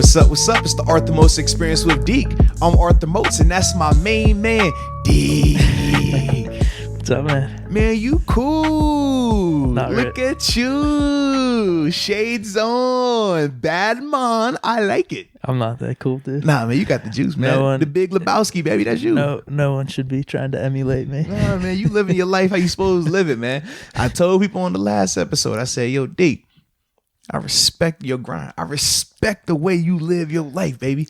What's up? What's up? It's the Arthur Moats Experience with Deke. I'm Arthur Moats, and that's my main man, Deke. What's up, man? Man, you cool. Not Look really. at you. Shades on. Bad man. I like it. I'm not that cool, dude. Nah, man, you got the juice, man. No one- The Big Lebowski, baby. That's you. No one should be trying to emulate me. Nah, man, you living your life how you supposed to live it, man. I told people on the last episode, I said, yo, Deke, I respect your grind. I respect the way you live your life, baby.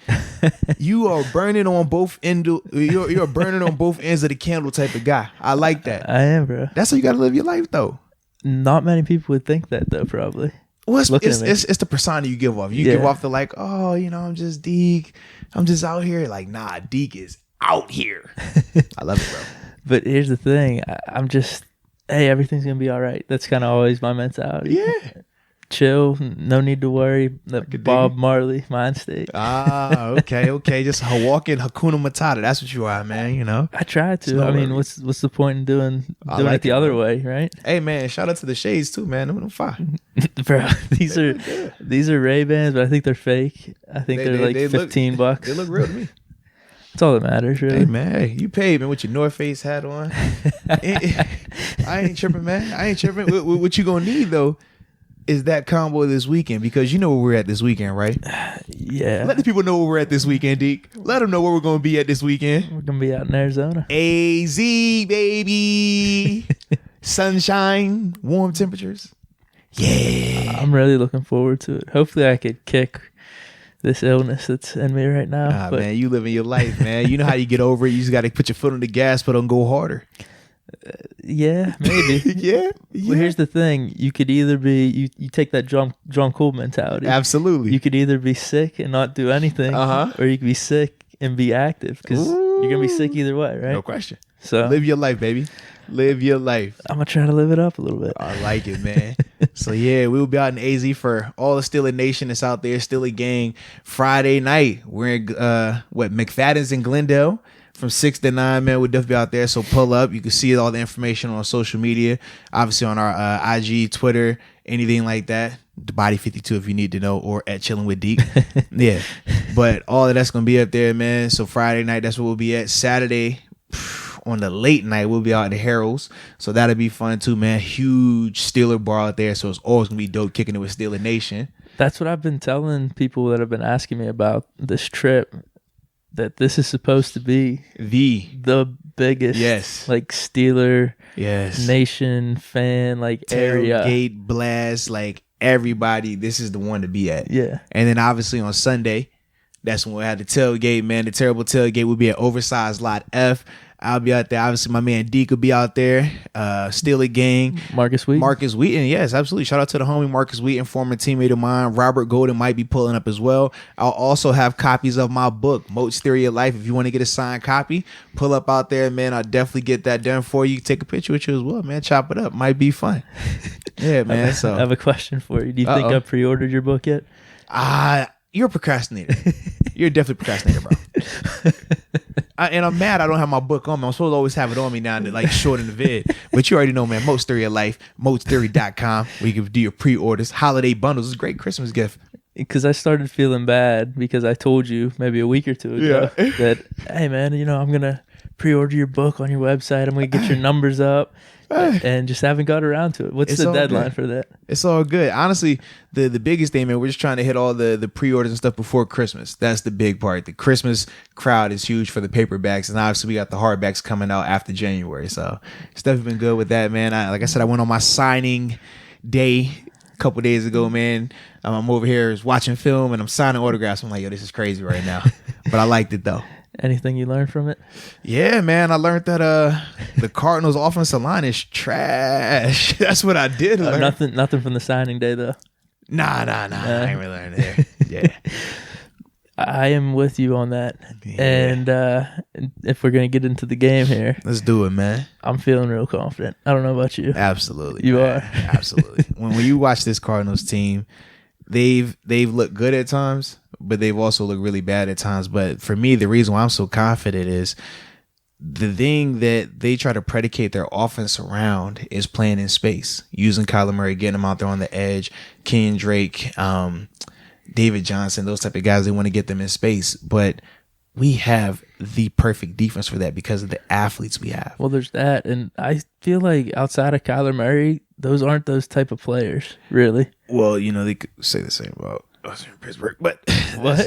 You are burning on both you're burning on both ends of the candle type of guy. I like that. I am, bro. That's how you got to live your life, though. Not many people would think that, though, probably. Well, Looking at me. it's the persona you give off. You Yeah. give off the like, oh, I'm just Deke. I'm just out here. Like, nah, Deke is out here. I love it, bro. But here's the thing. I'm just, hey, everything's going to be all right. That's kind of always my mentality. Yeah. Chill. No need to worry. The dig Bob it. Marley mind state. Ah, okay. Just walking Hakuna Matata. That's what you are, man, I try to. no I mean, worry. what's the point in doing I like it the it, other bro. way, right? Hey, man, shout out to the shades, too, man. Them fine. Bro, these are Ray-Bans, but I think they're fake. I think they're like they look- $15. They look real to me. That's all that matters, really. Hey, man, hey, you paid, man, with your North Face hat on. I ain't tripping, man. I ain't tripping. What you gonna need, though, is that combo this weekend, because you know where we're at this weekend, right? Yeah. Let the people know where we're at this weekend, Deke. Let them know where we're going to be at this weekend. We're going to be out in Arizona. AZ, baby. Sunshine, warm temperatures. Yeah. I'm really looking forward to it. Hopefully I could kick this illness that's in me right now. But Man, you living your life, man. You know how you get over it. You just got to put your foot on the gas, but don't go harder. yeah, maybe. Yeah. Well, here's the thing. You could either be, you take that John Cool mentality. Absolutely. You could either be sick and not do anything, Uh-huh. or you could be sick and be active, because you're going to be sick either way, right? No question. So Live your life, baby. Live your life. I'm going to try to live it up a little bit. I like it, man. So, yeah, we will be out in AZ for all the Steeler Nation that's out there, Steeler Gang. Friday night, we're in, McFadden's in Glendale from 6 to 9, man. We'll definitely be out there, so pull up. You can see all the information on social media, obviously on our IG, Twitter, anything like that. The Body 52 if you need to know, or at Chilling with Deke. Yeah. But all of that's going to be up there, man. So, Friday night, that's where we'll be at. Saturday, on the late night, we'll be out in the Heralds, so that'll be fun too, man. Huge Steeler bar out there, so it's always gonna be dope kicking it with Steeler Nation. That's what I've been telling people that have been asking me about this trip, that this is supposed to be the biggest, Yes. like Steeler Yes, Nation fan area. tailgate blast, like everybody. This is the one to be at. Yeah. And then obviously on Sunday, that's when we had the tailgate, man. The terrible tailgate will be at Oversized Lot F. I'll be out there. Obviously, my man Deke will be out there. Steeler Gang. Marcus Wheaton. Yes, absolutely. Shout out to the homie Marcus Wheaton, former teammate of mine. Robert Golden might be pulling up as well. I'll also have copies of my book, Moats Theory of Life. If you want to get a signed copy, pull up out there, man. I'll definitely get that done for you. Take a picture with you as well, man. Chop it up. Might be fun. Yeah, man. So I have a question for you. Do you think I pre-ordered your book yet? you're a procrastinator. You're definitely a procrastinator, bro. And I'm mad I don't have my book on me. I'm supposed to always have it on me now to shorten the vid. But you already know, man, Moats Theory of Life, moatstheory.com, where you can do your pre-orders. Holiday bundles. It's a great Christmas gift. Because I started feeling bad because I told you maybe a week or two ago that, hey, man, I'm going to pre-order your book on your website. I'm going to get your numbers up. And just haven't got around to it. What's the deadline for that? It's all good. Honestly, the biggest thing, man, we're just trying to hit all the pre-orders and stuff before Christmas. That's the big part. The Christmas crowd is huge for the paperbacks, and obviously we got the hardbacks coming out after January. So stuff has been good with that, man. Like I said, I went on my signing day a couple days ago, man. I'm over here watching film and I'm signing autographs. I'm like, yo, this is crazy right now. But I liked it though. Anything you learned from it? Yeah, man. I learned that the Cardinals offensive line is trash. That's what I did learn. Nothing from the signing day, though. Nah. I ain't really learned there. Yeah. I am with you on that. Yeah. And if we're going to get into the game here, Let's do it, man. I'm feeling real confident. I don't know about you. Absolutely. You man. are. Absolutely. When you watch this Cardinals team, they've looked good at times, but they've also looked really bad at times. But for me, the reason why I'm so confident is the thing that they try to predicate their offense around is playing in space, using Kyler Murray, getting him out there on the edge, Kenyon Drake, David Johnson, those type of guys, they want to get them in space. But we have the perfect defense for that because of the athletes we have. Well, there's that. And I feel like outside of Kyler Murray, those aren't those type of players, really. Well, they could say the same about us here in Pittsburgh, but What?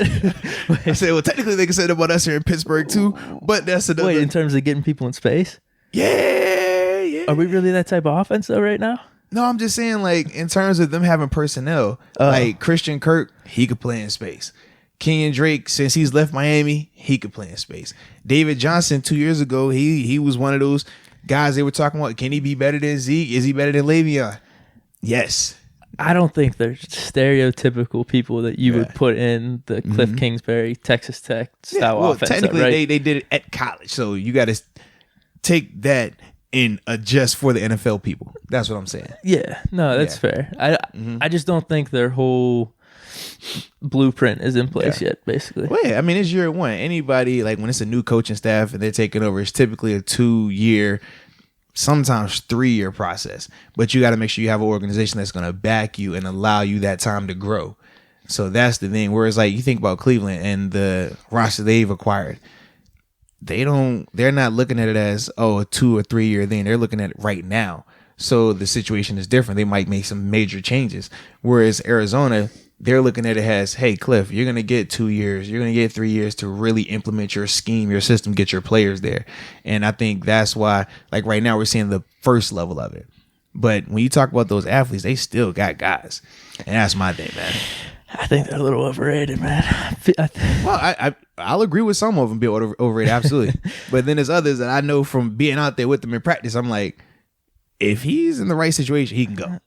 I say, well, technically they can say that about us here in Pittsburgh too, but that's another. Wait, in terms of getting people in space? Yeah. Are we really that type of offense though right now? No, I'm just saying, like, in terms of them having personnel, like Christian Kirk, he could play in space. Kenyon Drake, since he's left Miami, he could play in space. David Johnson, 2 years ago, he was one of those guys they were talking about. Can he be better than Zeke? Is he better than Le'Veon? Yes. I don't think they're stereotypical people that you would put in the Cliff Kingsbury, Texas Tech style offense. Technically, right? they did it at college, so you got to take that and adjust for the NFL people. That's what I'm saying. Yeah, no, that's fair. I just don't think their whole blueprint is in place yet, basically. Well, yeah, I mean, it's year one. Anybody, like when it's a new coaching staff and they're taking over, it's typically a 2-year, sometimes 3-year process. But you got to make sure you have an organization that's going to back you and allow you that time to grow. So that's the thing. Whereas, like, you think about Cleveland and the roster they've acquired, they're not looking at it as, a 2 or 3 year thing. They're looking at it right now. So the situation is different. They might make some major changes. Whereas Arizona, they're looking at it as, hey, Cliff, you're going to get 2 years. You're going to get 3 years to really implement your scheme, your system, get your players there. And I think that's why, like right now, we're seeing the first level of it. But when you talk about those athletes, they still got guys. And that's my thing, man. I think they're a little overrated, man. Well, I'll agree with some of them being overrated, absolutely. But then there's others that I know from being out there with them in practice, I'm like, if he's in the right situation, he can go.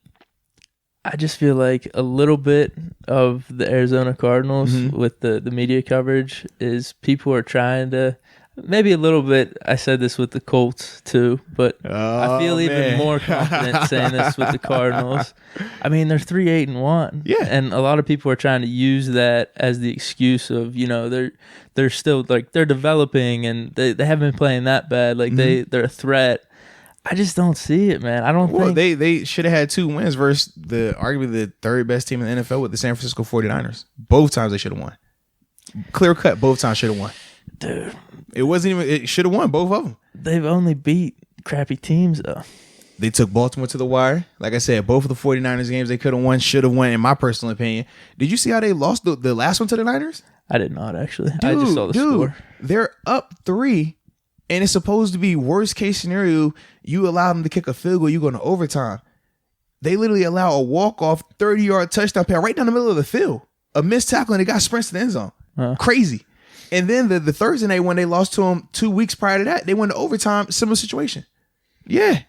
I just feel like a little bit of the Arizona Cardinals with the media coverage is people are trying to, maybe a little bit, I said this with the Colts too, but I feel even more confident saying this with the Cardinals. I mean, they're 3-8-1. Yeah. And a lot of people are trying to use that as the excuse of, they're still like, they're developing and they haven't been playing that bad. Like they're a threat. I just don't see it, man. I don't think they should have had 2 wins versus arguably the third best team in the NFL with the San Francisco 49ers. Both times they should have won. Clear cut, both times should have won. Dude. It should have won, both of them. They've only beat crappy teams, though. They took Baltimore to the wire. Like I said, both of the 49ers games they could have won, should have won, in my personal opinion. Did you see how they lost the last one to the Niners? I did not, actually. I just saw the score. They're up 3, and it's supposed to be worst case scenario. You allow them to kick a field goal, you go into overtime. They literally allow a walk-off 30-yard touchdown pass right down the middle of the field. A missed tackle, and they got sprints to the end zone. Crazy. And then the Thursday night when they lost to them 2 weeks prior to that, they went to overtime, similar situation. Yeah.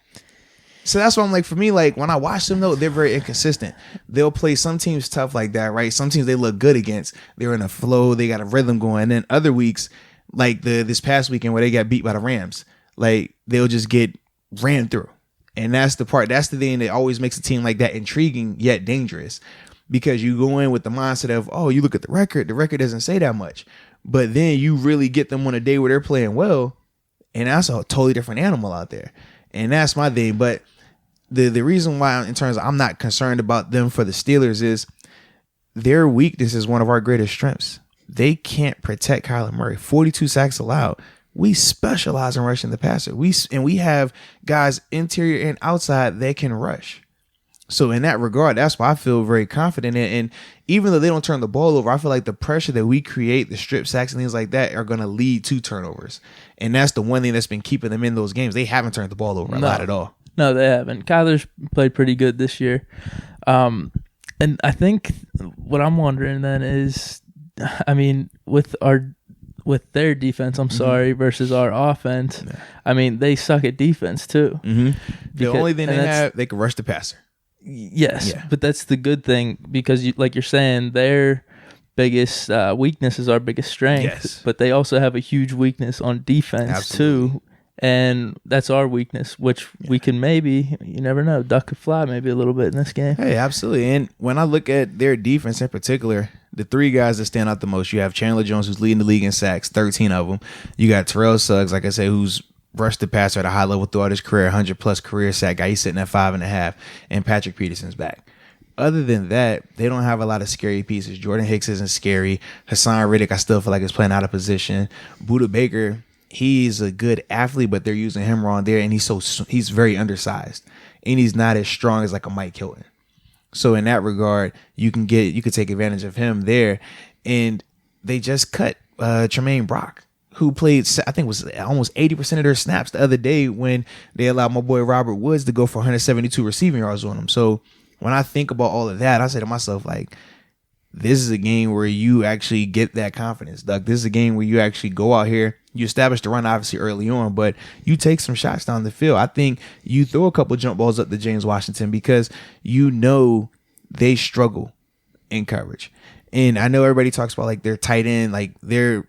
So that's why I'm like, for me, like when I watch them though, they're very inconsistent. They'll play some teams tough like that, right? Some teams they look good against. They're in a flow, they got a rhythm going. And then other weeks, like this past weekend where they got beat by the Rams, like they'll just get ran through. And that's the thing that always makes a team like that intriguing yet dangerous. Because you go in with the mindset of, you look at the record doesn't say that much. But then you really get them on a day where they're playing well, and that's a totally different animal out there. And that's my thing. But the reason why, in terms of I'm not concerned about them for the Steelers, is their weakness is one of our greatest strengths. They can't protect Kyler Murray. 42 sacks allowed. We specialize in rushing the passer. We have guys interior and outside that can rush. So in that regard, that's why I feel very confident in. And even though they don't turn the ball over, I feel like the pressure that we create, the strip sacks and things like that, are going to lead to turnovers. And that's the one thing that's been keeping them in those games. They haven't turned the ball over a lot at all. No, they haven't. Kyler's played pretty good this year. And I think what I'm wondering then is, I mean, with their defense, versus our offense, I mean, they suck at defense too. The only thing they have, they can rush the passer. Yes, but that's the good thing because, like you're saying, their biggest weakness is our biggest strength. Yes. But they also have a huge weakness on defense too, and that's our weakness, which we can maybe, you never know, duck and fly maybe a little bit in this game. Hey, absolutely. And when I look at their defense in particular, the 3 guys that stand out the most, you have Chandler Jones, who's leading the league in sacks, 13 of them. You got Terrell Suggs, like I said, who's rushed the passer at a high level throughout his career, 100-plus career sack guy. He's sitting at 5.5, and Patrick Peterson's back. other than that, they don't have a lot of scary pieces. Jordan Hicks isn't scary. Hassan Reddick, I still feel like is playing out of position. Budda Baker, he's a good athlete, but they're using him wrong there, and he's very undersized, and he's not as strong as like a Mike Hilton. So in that regard, you could take advantage of him there, and they just cut Tremaine Brock, who played, I think, was almost 80% of their snaps the other day when they allowed my boy Robert Woods to go for 172 receiving yards on him. So when I think about all of that, I say to myself, like, this is a game where you actually get that confidence, Doug. This is a game where you actually go out here, you establish the run obviously early on, but you take some shots down the field. I think you throw a couple jump balls up to James Washington because you know they struggle in coverage. And I know everybody talks about like their tight end, like their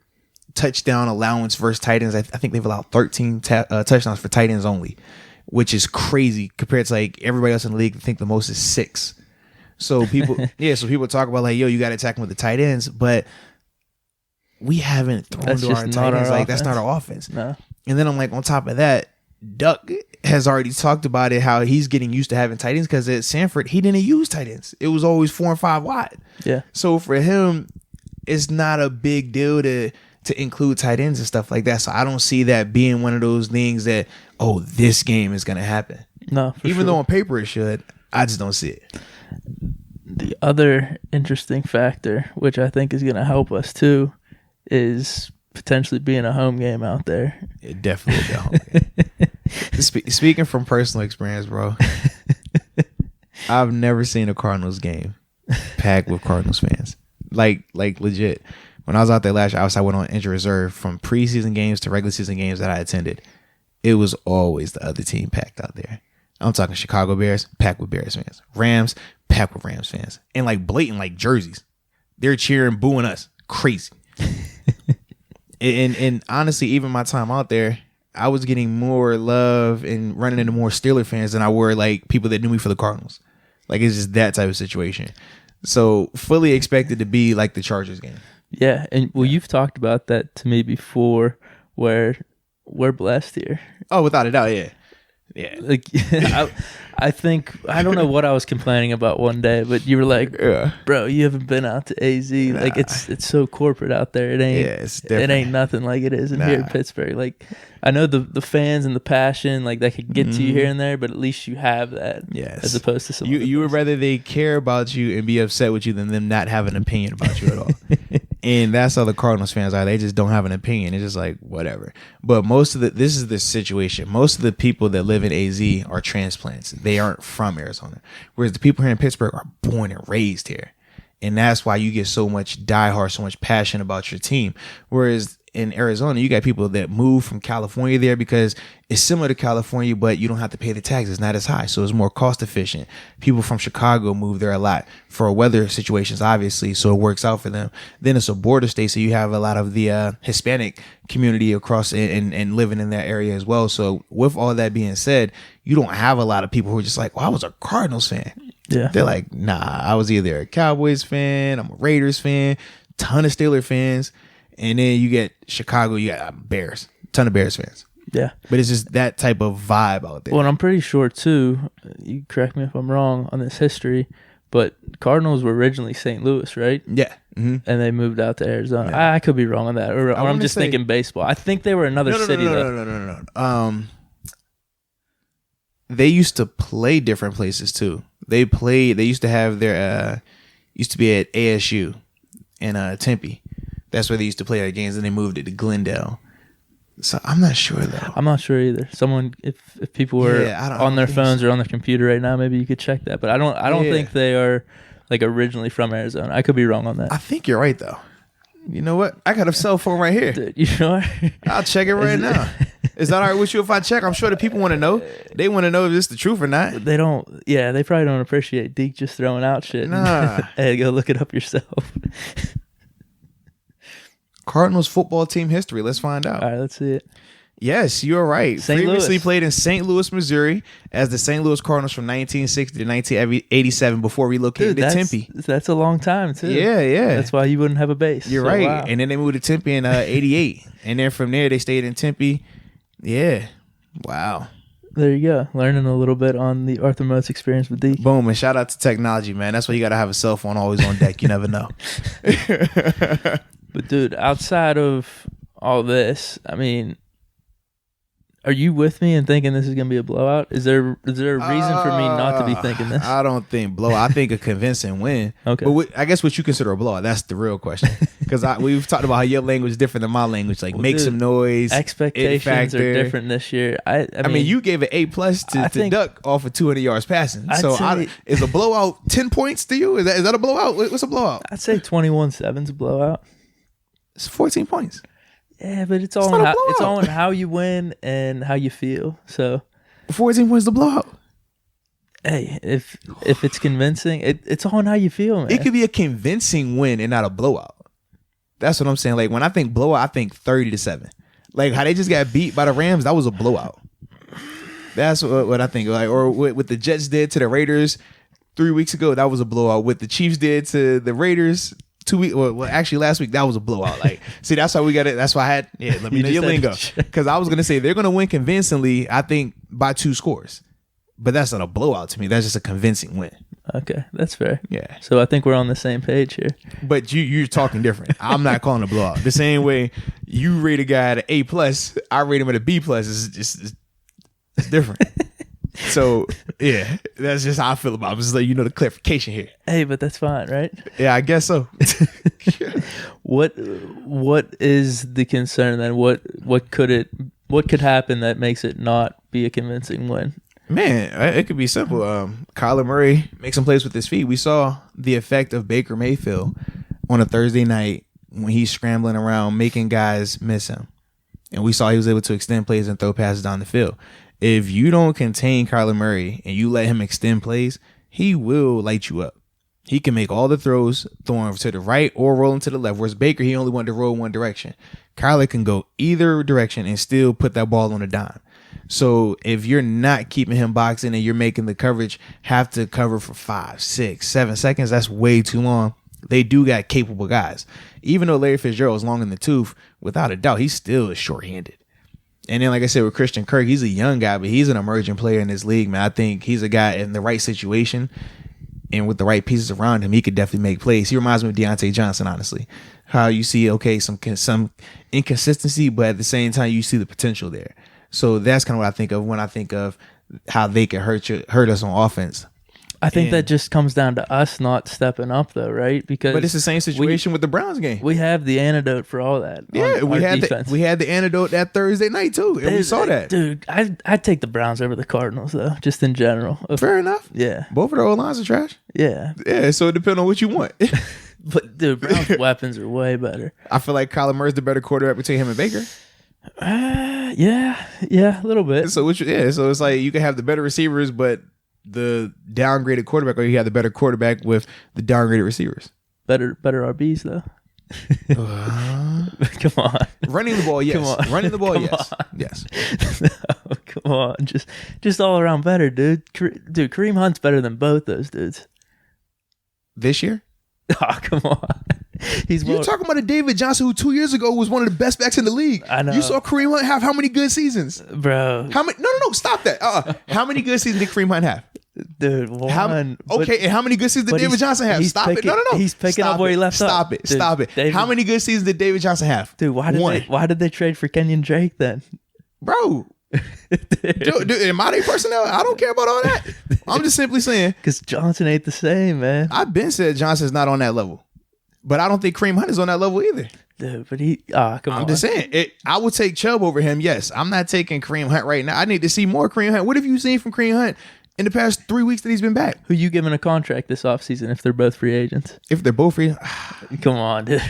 touchdown allowance versus tight ends. I think they've allowed 13 touchdowns for tight ends only, which is crazy compared to like everybody else in the league. I think the most is 6. So people, people talk about like, yo, you got to attack them with the tight ends, but we haven't thrown to our tight ends. Like that's not our offense. No. And then I'm like, on top of that, Duck has already talked about it, how he's getting used to having tight ends because at Sanford, he didn't use tight ends. It was always 4 and 5 wide. Yeah. So for him, it's not a big deal to include tight ends and stuff like that. So I don't see that being one of those things that, oh, this game is going to happen. No, even though on paper it should, I just don't see it. The other interesting factor, which I think is going to help us too, is potentially being a home game out there. It definitely will be a home game. Speaking from personal experience, bro, I've never seen a Cardinals game packed with Cardinals fans. Like legit. When I was out there last year, I went on injured reserve from preseason games to regular season games that I attended. It was always the other team packed out there. I'm talking Chicago Bears, packed with Bears fans. Rams, packed with Rams fans. And like blatant like jerseys. They're cheering, booing us. Crazy. and honestly, even my time out there, I was getting more love and running into more Steeler fans than I were like people that knew me for the Cardinals. Like it's just that type of situation. So fully expected to be like the Chargers game. Yeah, and you've talked about that to me before, where we're blessed here. Oh, without a doubt, yeah. Yeah, like I think I don't know what I was complaining about one day, but you were like, "Bro, you haven't been out to AZ. Nah. Like it's so corporate out there. It ain't nothing like it is in here in Pittsburgh. Like I know the fans and the passion like that could get to you here and there, but at least you have that. Yes, as opposed to some. You would rather they care about you and be upset with you than them not have an opinion about you at all. And that's how the Cardinals fans are. They just don't have an opinion. It's just like, whatever. But this is the situation. Most of the people that live in AZ are transplants. They aren't from Arizona. Whereas the people here in Pittsburgh are born and raised here. And that's why you get so much diehard, so much passion about your team. Whereas in Arizona, you got people that move from California there because it's similar to California, but you don't have to pay the taxes. It's not as high, so it's more cost efficient. People from Chicago move there a lot for weather situations, obviously, so it works out for them. Then it's a border state, so you have a lot of the Hispanic community across and living in that area as well. So with all that being said, you don't have a lot of people who are just like, well, I was a Cardinals fan. Yeah. They're like, nah, I was either a Cowboys fan, I'm a Raiders fan, ton of Steelers fans. And then you get Chicago, you got Bears, ton of Bears fans. Yeah. But it's just that type of vibe out there. Well, and I'm pretty sure, too, you correct me if I'm wrong on this history, but Cardinals were originally St. Louis, right? Yeah. Mm-hmm. And they moved out to Arizona. Yeah. I could be wrong on that. Or I'm just thinking baseball. I think they were another city, though. No. They used to play different places, too. They used to have their, used to be at ASU in Tempe. That's where they used to play their games, and they moved it to Glendale. So I'm not sure though. I'm not sure either. Someone, if people were on their phones or on their computer right now, maybe you could check that. But I don't think they are like originally from Arizona. I could be wrong on that. I think you're right though. You know what? I got a cell phone right here. Dude, you sure? I'll check it right now. Is that all right with you if I check? I'm sure the people want to know. They want to know if this is the truth or not. They don't. Yeah, they probably don't appreciate Deke just throwing out shit. Nah. Hey, go look it up yourself. Cardinals football team history. Let's find out. All right, let's see it. Yes, you're right. Previously played in St. Louis, Missouri as the St. Louis Cardinals from 1960 to 1987 before relocated to Tempe. That's a long time, too. Yeah. That's why you wouldn't have a base. You're right. Wow. And then they moved to Tempe in 88. And then from there, they stayed in Tempe. Yeah. Wow. There you go. Learning a little bit on the Arthur Moats experience with Deke. Boom, and shout out to technology, man. That's why you got to have a cell phone always on deck. You never know. But, dude, outside of all this, I mean, are you with me in thinking this is going to be a blowout? Is there a reason for me not to be thinking this? I don't think blowout. I think a convincing win. Okay. But I guess what you consider a blowout, that's the real question. Because we've talked about how your language is different than my language. Like, make some noise. Expectations are different this year. I mean, you gave an A+ to Duck off of 200 yards passing. Is a blowout 10 points to you? Is that a blowout? What's a blowout? I'd say 21-7's a blowout. It's 14 points. Yeah, but it's all in how you win and how you feel. So 14 points to blowout. Hey, if it's convincing, it's all in how you feel, man. It could be a convincing win and not a blowout. That's what I'm saying. Like, when I think blowout, I think 30-7. Like, how they just got beat by the Rams, that was a blowout. That's what I think. Like, or what the Jets did to the Raiders 3 weeks ago, that was a blowout. What the Chiefs did to the Raiders 2 weeks, well, actually last week, that was a blowout. Like, see, that's how we got it. That's why I had, let me know your lingo. Because I was going to say, they're going to win convincingly, I think, by 2 scores. But that's not a blowout to me. That's just a convincing win. Okay, that's fair. Yeah. So I think we're on the same page here. But you're talking different. I'm not calling a blowout. The same way you rate a guy at an A+, I rate him at a B+. It's different. So, yeah, that's just how I feel about it. Just like, the clarification here. Hey, but that's fine, right? Yeah, I guess so. What is the concern then? What could happen that makes it not be a convincing win? Man, it could be simple. Kyler Murray makes some plays with his feet. We saw the effect of Baker Mayfield on a Thursday night when he's scrambling around making guys miss him. And we saw he was able to extend plays and throw passes down the field. If you don't contain Kyler Murray and you let him extend plays, he will light you up. He can make all the throws, throwing to the right or rolling to the left. Whereas Baker, he only wanted to roll one direction. Kyler can go either direction and still put that ball on a dime. So if you're not keeping him boxing and you're making the coverage have to cover for 5, 6, 7 seconds, that's way too long. They do got capable guys. Even though Larry Fitzgerald is long in the tooth, without a doubt, he still is short-handed. And then, like I said, with Christian Kirk, he's a young guy, but he's an emerging player in this league, man. I think he's a guy in the right situation and with the right pieces around him, he could definitely make plays. He reminds me of Deontay Johnson, honestly. How you see, some inconsistency, but at the same time, you see the potential there. So that's kind of what I think of when I think of how they can hurt us on offense. I think that just comes down to us not stepping up, though, right? But it's the same situation with the Browns game. We have the antidote for all that. Yeah, we had the antidote that Thursday night too, and we saw that. Dude, I'd take the Browns over the Cardinals, though, just in general. Fair enough. Yeah, both of their O-lines are trash. Yeah, So it depends on what you want. But dude, Browns' weapons are way better. I feel like Kyler Murray's the better quarterback between him and Baker. Yeah, a little bit. So so it's like you can have the better receivers, but the downgraded quarterback, or you have the better quarterback with the downgraded receivers. Better RBs though. Come on. Running the ball, yes. Come on. Running the ball, Come yes. on. Yes. No, come on. Just all around better, dude. Dude, Kareem Hunt's better than both those dudes. This year? Oh, come on. You're talking about a David Johnson who 2 years ago was one of the best backs in the league. I know. You saw Kareem Hunt have how many good seasons? Bro. How many? No, stop that. How many good seasons did Kareem Hunt have? Dude, one. And how many good seasons did David Johnson have? Stop it. No. He's picking up where he left off. Stop it. How many good seasons did David Johnson have? Dude, why did they trade for Kenyon Drake then? Bro. Dude, am I their personnel? I don't care about all that. I'm just simply saying. Because Johnson ain't the same, man. I've been said Johnson's not on that level. But I don't think Kareem Hunt is on that level either. Dude, but come on. I'm just saying, I would take Chubb over him, yes. I'm not taking Kareem Hunt right now. I need to see more Kareem Hunt. What have you seen from Kareem Hunt in the past 3 weeks that he's been back? Who you giving a contract this offseason if they're both free agents? If they're both free? Come on, dude.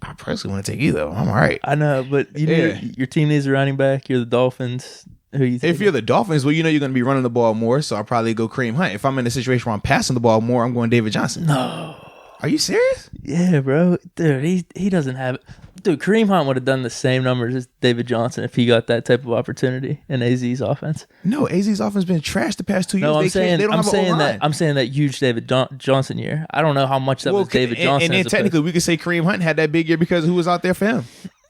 I personally want to take either. I'm all right. I know, but your team needs a running back. You're the Dolphins. Who you if you're the Dolphins, well, you're going to be running the ball more, so I'll probably go Kareem Hunt. If I'm in a situation where I'm passing the ball more, I'm going David Johnson. No. Are you serious? Yeah, bro. Dude, he doesn't have... Dude, Kareem Hunt would have done the same numbers as David Johnson if he got that type of opportunity in AZ's offense. No, AZ's offense been trashed the past 2 years. No, I'm saying that huge David Johnson year. I don't know how much that was David Johnson. And then technically we could say Kareem Hunt had that big year because of who was out there for him.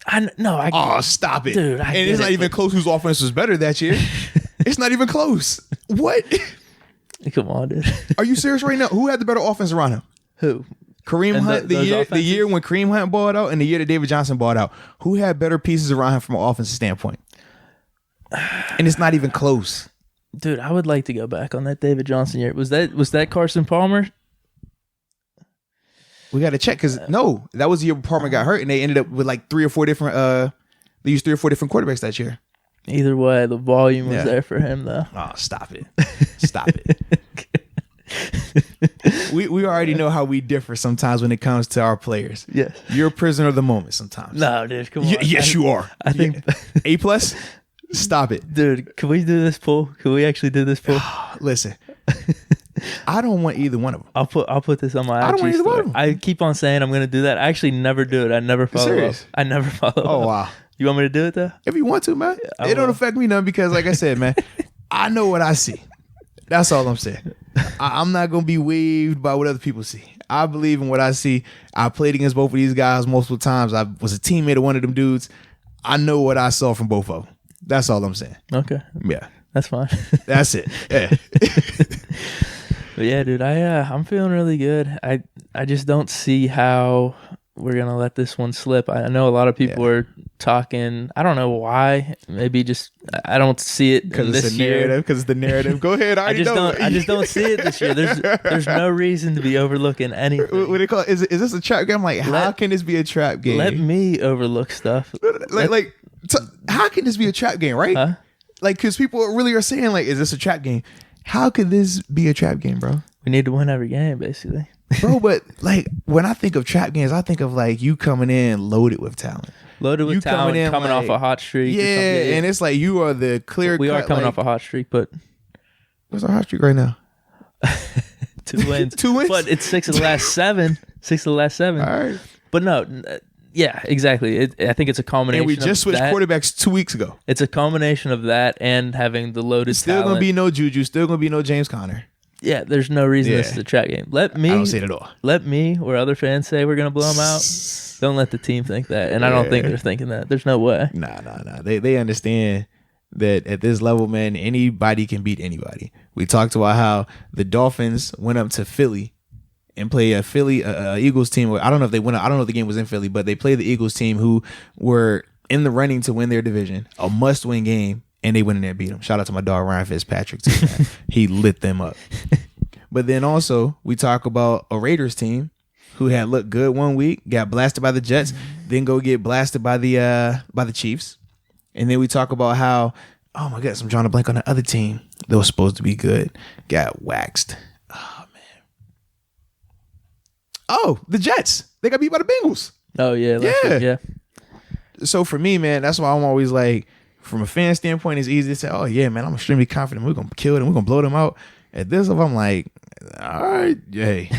Oh, stop it. Dude, and it's not even close whose offense was better that year. It's not even close. What? Come on, dude. Are you serious right now? Who had the better offense around him? Who? Kareem Hunt, the year when Kareem Hunt balled out and the year that David Johnson balled out. Who had better pieces around him from an offensive standpoint? And it's not even close. Dude, I would like to go back on that David Johnson year. Was that Carson Palmer? We got to check because no, that was the year Palmer got hurt and they ended up with like 3 or 4 different. They used 3 or 4 different quarterbacks that year. Either way, the volume was there for him though. Oh, stop it! Stop it! We already know how we differ sometimes when it comes to our players. Yes, you're a prisoner of the moment sometimes. No, dude, come on. Yes, you are. I think A+. Stop it, dude. Can we do this poll? Can we actually do this poll? Listen, I don't want either one of them. I'll put this on my IG I don't want either story. one of them. I keep on saying I'm going to do that. I actually never do it. I never follow Serious? up. I never follow up. Oh wow. You want me to do it though? If you want to, man. I It don't will. affect me none because, like I said, man, I know what I see. That's all I'm saying. I'm not going to be waved by what other people see. I believe in what I see. I played against both of these guys multiple times. I was a teammate of one of them dudes. I know what I saw from both of them. That's all I'm saying. Okay. Yeah. That's fine. That's it. Yeah. But yeah, dude, I'm feeling really good. I just don't see how we're gonna let this one slip. I know a lot of people are talking. I don't know why. Maybe just I don't see it Because this it's the year. narrative. Because it's the narrative. Go ahead. I just don't see it this year. There's no reason to be overlooking anything. What they call it? Is this a trap game? Like, how can this be a trap game? Let me overlook stuff. How can this be a trap game, right? Huh? Like, because people really are saying, like, is this a trap game? How could this be a trap game, bro? We need to win every game, basically. Bro, but like when I think of trap games, I think of like you coming in loaded with talent. Loaded with talent, coming like, off a hot streak. Yeah, and it's like you are the clear. We are coming off a hot streak, but what's our hot streak right now? 2 wins. 2 wins, but it's 6 of the last 7. 6 of the last 7. All right, but no. Yeah, exactly. I think it's a combination. And we just switched quarterbacks 2 weeks ago. It's a combination of that and having the loaded Still talent. gonna be no Juju. Still gonna be no James Conner. Yeah, there's no reason this is a trap game. I don't see it at all. Let me or other fans say we're gonna blow them out. Don't let the team think that, and I don't think they're thinking that. There's no way. Nah. They understand that at this level, man, anybody can beat anybody. We talked about how the Dolphins went up to Philly and play a Philly Eagles team. I don't know if they went. I don't know if the game was in Philly, but they played the Eagles team who were in the running to win their division, a must-win game, and they went in there and beat them. Shout out to my dog Ryan Fitzpatrick too, man. He lit them up. But then also we talk about a Raiders team who had looked good one week, got blasted by the Jets, then go get blasted by the Chiefs, and then we talk about how, oh my goodness, I'm drawing a blank on the other team that was supposed to be good, got waxed. Oh, the Jets. They got beat by the Bengals. Oh, yeah. Yeah. So for me, man, that's why I'm always like, from a fan standpoint, it's easy to say, oh, yeah, man, I'm extremely confident. We're going to kill them. We're going to blow them out. At this level, I'm like, all right, hey,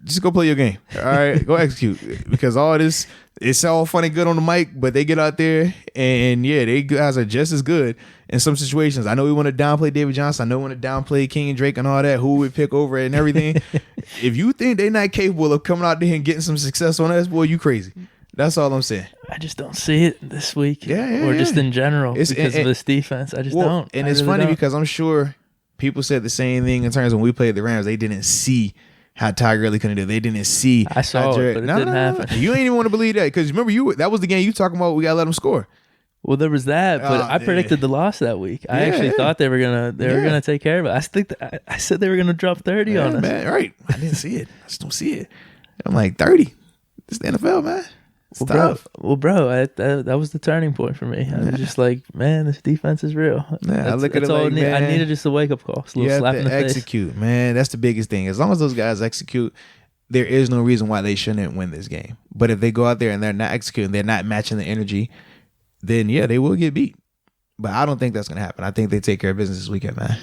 just go play your game. All right, go execute. Because all this, it's all funny good on the mic, but they get out there and, yeah, they guys are just as good in some situations. I know we want to downplay David Johnson. I know we want to downplay King and Drake and all that, who we pick over and everything. If you think they're not capable of coming out there and getting some success on us, boy, you crazy. That's all I'm saying. I just don't see it this week. Or just in general because of this defense. I just don't. And it's funny because I'm sure people said the same thing in terms of when we played the Rams. They didn't see how Ty Gurley couldn't do. They didn't see. I saw it, but it didn't happen. You ain't even want to believe that because remember that was the game you talking about. We gotta let them score. Well, there was that, but I predicted the loss that week. I actually thought they were gonna take care of it. I said they were gonna drop 30 on us. Man, right? I didn't see it. I just don't see it. I'm like 30. It's the NFL, man. It's tough. Bro, that was the turning point for me. I was just like, man, this defense is real. Yeah, I look at it like, man, I needed just a wake up call. A little slap in the face. Execute, man. That's the biggest thing. As long as those guys execute, there is no reason why they shouldn't win this game. But if they go out there and they're not executing, they're not matching the energy, then yeah, they will get beat. But I don't think that's gonna happen. I think they take care of business this weekend, man.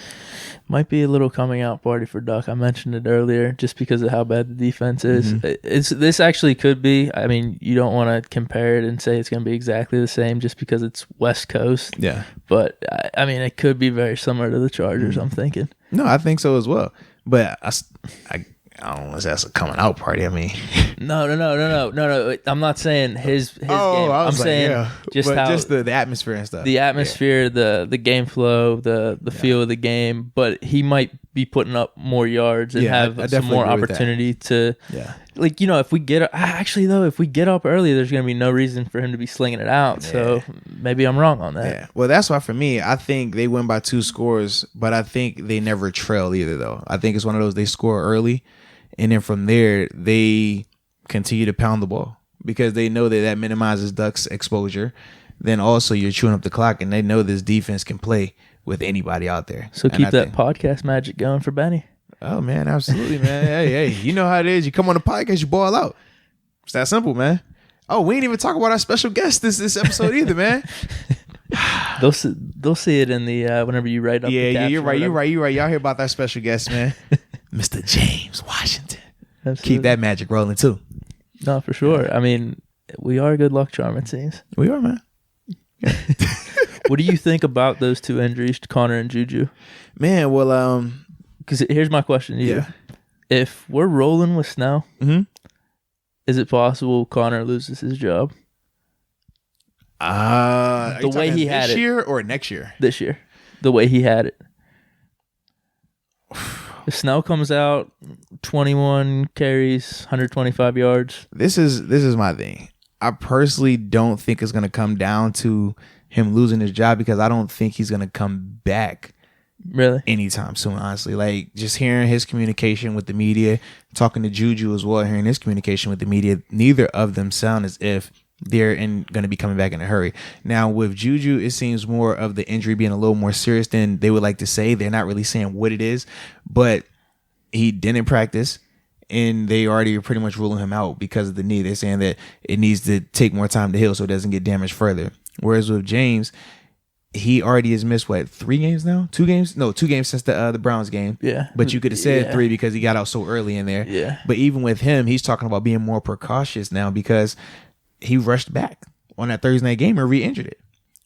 Might be a little coming out party for Duck. I mentioned it earlier just because of how bad the defense is. Mm-hmm. This actually could be. I mean, you don't want to compare it and say it's going to be exactly the same just because it's West Coast. Yeah. But, I mean, it could be very similar to the Chargers, I'm thinking. No, I think so as well. But I I don't know if that's a coming out party. I mean, No. I'm not saying his game. I'm saying just the atmosphere and stuff. The atmosphere, the game flow, the feel of the game. But he might be putting up more yards and have some more opportunity to. Yeah. Like, if we get if we get up early, there's going to be no reason for him to be slinging it out. Yeah. So maybe I'm wrong on that. Yeah. Well, that's why for me, I think they win by 2 scores, but I think they never trail either, though. I think it's one of those they score early, and then from there they continue to pound the ball because they know that minimizes Duck's exposure. Then also you're chewing up the clock, and they know this defense can play with anybody out there. So keep that podcast magic going for Benny. Oh, man, absolutely, man. hey, you know how it is. You come on the podcast, you ball out. It's that simple, man. Oh, we ain't even talk about our special guest this episode either, man. They'll see it in the whenever you write up. Yeah, you're right. Y'all hear about that special guest, man. Mr. James Washington. Absolutely. Keep that magic rolling, too. No, for sure. I mean, we are a good luck charm, it seems. We are, man. Yeah. What do you think about those 2 injuries, Connor and Juju? Man, well, because here's my question to you. Yeah. If we're rolling with Snell, is it possible Connor loses his job? The way he had it. This year or next year? This year. The way he had it. If Snell comes out, 21 carries, 125 yards. This is my thing. I personally don't think it's going to come down to him losing his job because I don't think he's going to come back really anytime soon, honestly. Like, just hearing his communication with the media, talking to Juju as well, hearing his communication with the media, neither of them sound as if they're going to be coming back in a hurry. Now, with Juju, it seems more of the injury being a little more serious than they would like to say. They're not really saying what it is, but he didn't practice, and they already are pretty much ruling him out because of the knee. They're saying that it needs to take more time to heal so it doesn't get damaged further. Whereas with James, he already has missed, 3 games now? 2 games? No, 2 games since the Browns game. Yeah. But you could have said 3 because he got out so early in there. Yeah. But even with him, he's talking about being more precautious now because he rushed back on that Thursday night game and re-injured it.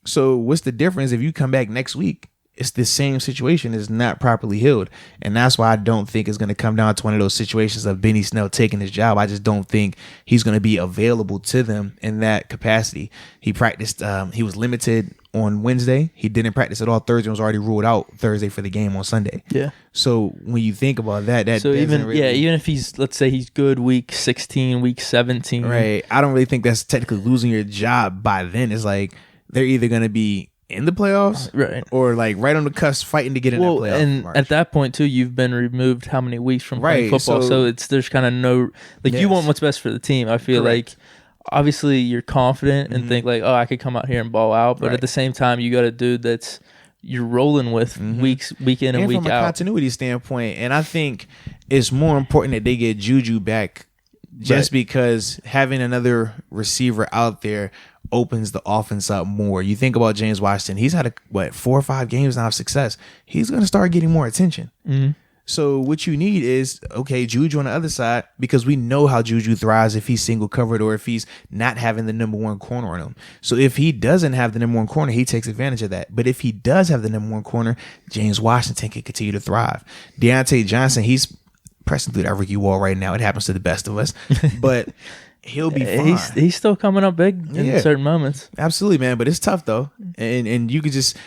So what's the difference if you come back next week? It's the same situation. It's not properly healed. And that's why I don't think it's going to come down to one of those situations of Benny Snell taking his job. I just don't think he's going to be available to them in that capacity. He practiced. He was limited on Wednesday. He didn't practice at all Thursday. Was already ruled out Thursday for the game on Sunday. Yeah. So when you think about that so even if he's, let's say he's good week 16, week 17. Right. I don't really think that's technically losing your job by then. It's like they're either going to be in the playoffs, right, or like right on the cusp fighting to get in that playoff. And at that point too, you've been removed how many weeks from playing football, so there's kind of no, like, you want what's best for the team. I feel like obviously you're confident and think like, oh, I could come out here and ball out, but at the same time you got a dude that's you're rolling with week in and week out. From a continuity standpoint, and I think it's more important that they get Juju back just because having another receiver out there opens the offense up more. You think about James Washington, he's had 4 or 5 games now of success. He's going to start getting more attention. So what you need is, okay, Juju on the other side, because we know how Juju thrives if he's single covered or if he's not having the number 1 corner on him. So if he doesn't have the number 1 corner, he takes advantage of that. But if he does have the number 1 corner, James Washington can continue to thrive. Deontay Johnson, he's pressing through that rookie wall right now. It happens to the best of us. But he'll be fine. He's still coming up big in certain moments. Absolutely, man. But it's tough though, and you could just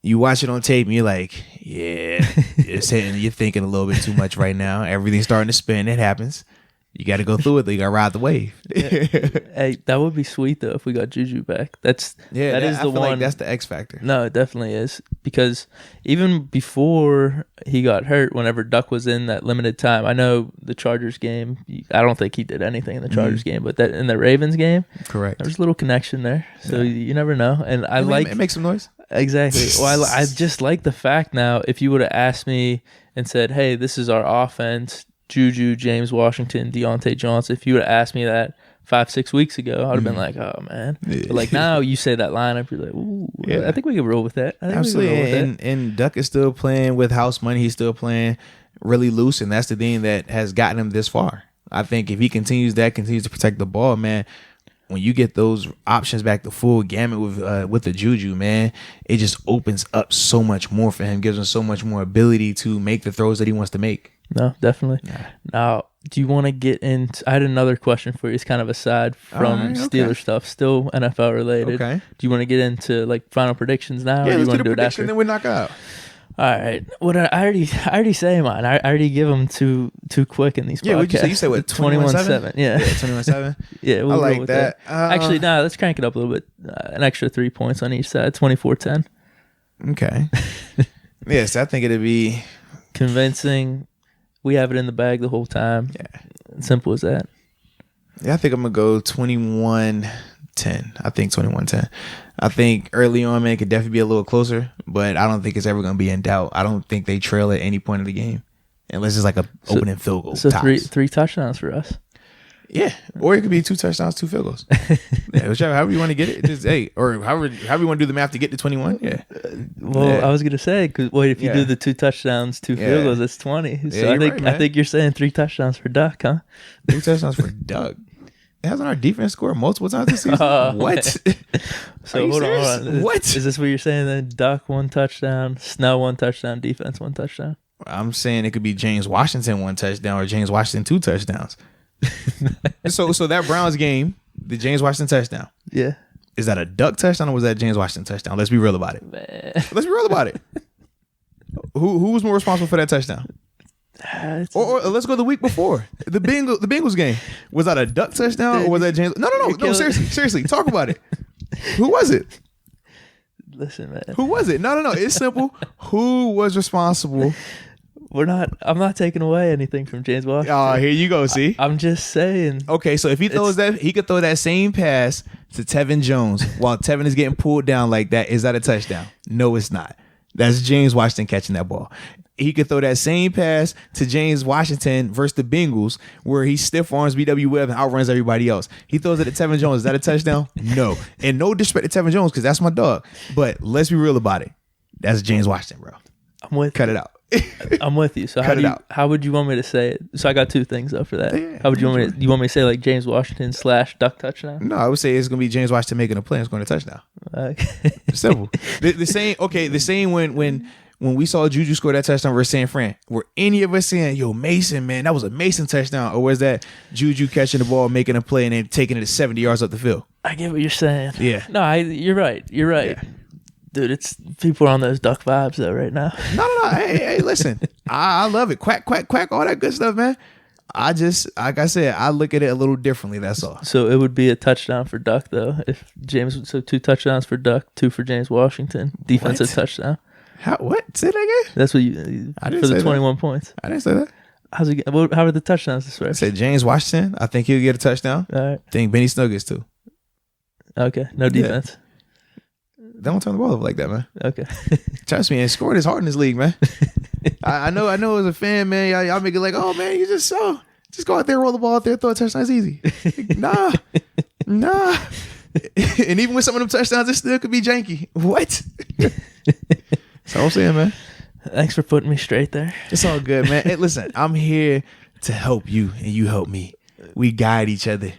watch it on tape and you're like, yeah, it's hitting. You're thinking a little bit too much right now. Everything's starting to spin. It happens. You got to go through it. You got to ride the wave. Hey, that would be sweet though if we got Juju back. That is the one. Like that's the X factor. No, it definitely is, because even before he got hurt, whenever Duck was in that limited time, I know the Chargers game. I don't think he did anything in the Chargers game, but that in the Ravens game, correct. There's a little connection there, so you never know. And it makes some noise. Exactly. Well, I just like the fact now. If you would have asked me and said, "Hey, this is our offense." Juju, James Washington, Deontay Johnson. If you would have asked me that 5-6 weeks ago, I would have been like, oh, man. Yeah. But like now you say that lineup, you're like, ooh, I think we can roll with that. Absolutely. And Duck is still playing with house money. He's still playing really loose, and that's the thing that has gotten him this far. I think if he continues to protect the ball, man, when you get those options back, the full gamut with the Juju, man, it just opens up so much more for him, gives him so much more ability to make the throws that he wants to make. No, definitely. Yeah. Now, Do you want to get into? I had another question for you. It's kind of aside from Steelers stuff, still NFL related. Okay. Do you want to get into like final predictions now? Yeah, or do you let's want do to the do it after? prediction, then we knock out. All right. What I already say mine. I already give them too quick in these podcasts. Yeah, what you say? You said what? 21-7. Yeah. 21-7. Yeah, we'll I go like with that. Actually, let's crank it up a little bit. An extra 3 points on each side. 24-10. Okay. Yes, I think it'd be convincing. We have it in the bag the whole time. Yeah. Simple as that. Yeah, I think I'm gonna go 21-10. I think 21-10. I think early on, man, it could definitely be a little closer, but I don't think it's ever gonna be in doubt. I don't think they trail at any point of the game, unless it's like a opening field goal. So tops. three touchdowns for us. Yeah, or it could be 2 touchdowns, 2 field goals. Yeah, whichever, however you want to get it. Just, or however you want to do the math to get to 21. Yeah. I was gonna say, because if you do the 2 touchdowns, 2 field goals, that's 20. So I think you're saying 3 touchdowns for Duck, huh? 3 touchdowns for Duck. Hasn't our defense scored multiple times this season? What? So hold on. What? Is this what you're saying then? Duck 1 touchdown, Snell 1 touchdown, defense 1 touchdown. I'm saying it could be James Washington 1 touchdown or James Washington 2 touchdowns. So that Browns game, the James Washington touchdown. Yeah. Is that a Duck touchdown or was that James Washington touchdown? Let's be real about it. Man. Let's be real about it. Who was more responsible for that touchdown? Or let's go the week before. The Bengals game. Was that a Duck touchdown or was that James? No. Seriously. Talk about it. Who was it? Listen, man. Who was it? No. It's simple. Who was responsible? I'm not taking away anything from James Washington. Oh, here you go. See, I'm just saying. Okay, so if he throws that, he could throw that same pass to Tevin Jones while Tevin is getting pulled down like that. Is that a touchdown? No, it's not. That's James Washington catching that ball. He could throw that same pass to James Washington versus the Bengals where he stiff arms BW Webb and outruns everybody else. He throws it to Tevin Jones. Is that a touchdown? No. And no disrespect to Tevin Jones because that's my dog. But let's be real about it. That's James Washington, bro. I'm with Cut you. it out. I'm with you. So how would you want me to say it? So I got 2 things up for that. Yeah, how would you want me to? You want me to say like James Washington / Duck touchdown? No, I would say it's gonna be James Washington making a play and scoring a touchdown. Okay. Simple. The same. Okay. The same when we saw Juju score that touchdown versus San Fran. Were any of us saying, "Yo, Mason, man, that was a Mason touchdown," or was that Juju catching the ball, making a play, and then taking it 70 yards up the field? I get what you're saying. Yeah. No, you're right. You're right. Yeah. Dude, it's people are on those Duck vibes though right now. No. Hey, listen. I love it. Quack, quack, quack, all that good stuff, man. I just, like I said, I look at it a little differently. That's all. So it would be a touchdown for Duck though. If James, so 2 touchdowns for Duck, 2 for James Washington, defensive touchdown. How? What? Say that again. That's what you I didn't for the say 21 points. I didn't say that. How are the touchdowns this way? I said James Washington. I think he'll get a touchdown. All right. I think Benny Snell gets 2. Okay. No defense. Yeah. Don't turn the ball over like that, man. Okay. Trust me, and scoring is hard in this league, man. I know as a fan, man, y'all make it like, oh man, you just go out there, roll the ball out there, throw a touchdown. It's easy. Nah. And even with some of them touchdowns, it still could be janky. What? That's all I'm saying, man. Thanks for putting me straight there. It's all good, man. Hey, listen, I'm here to help you, and you help me. We guide each other.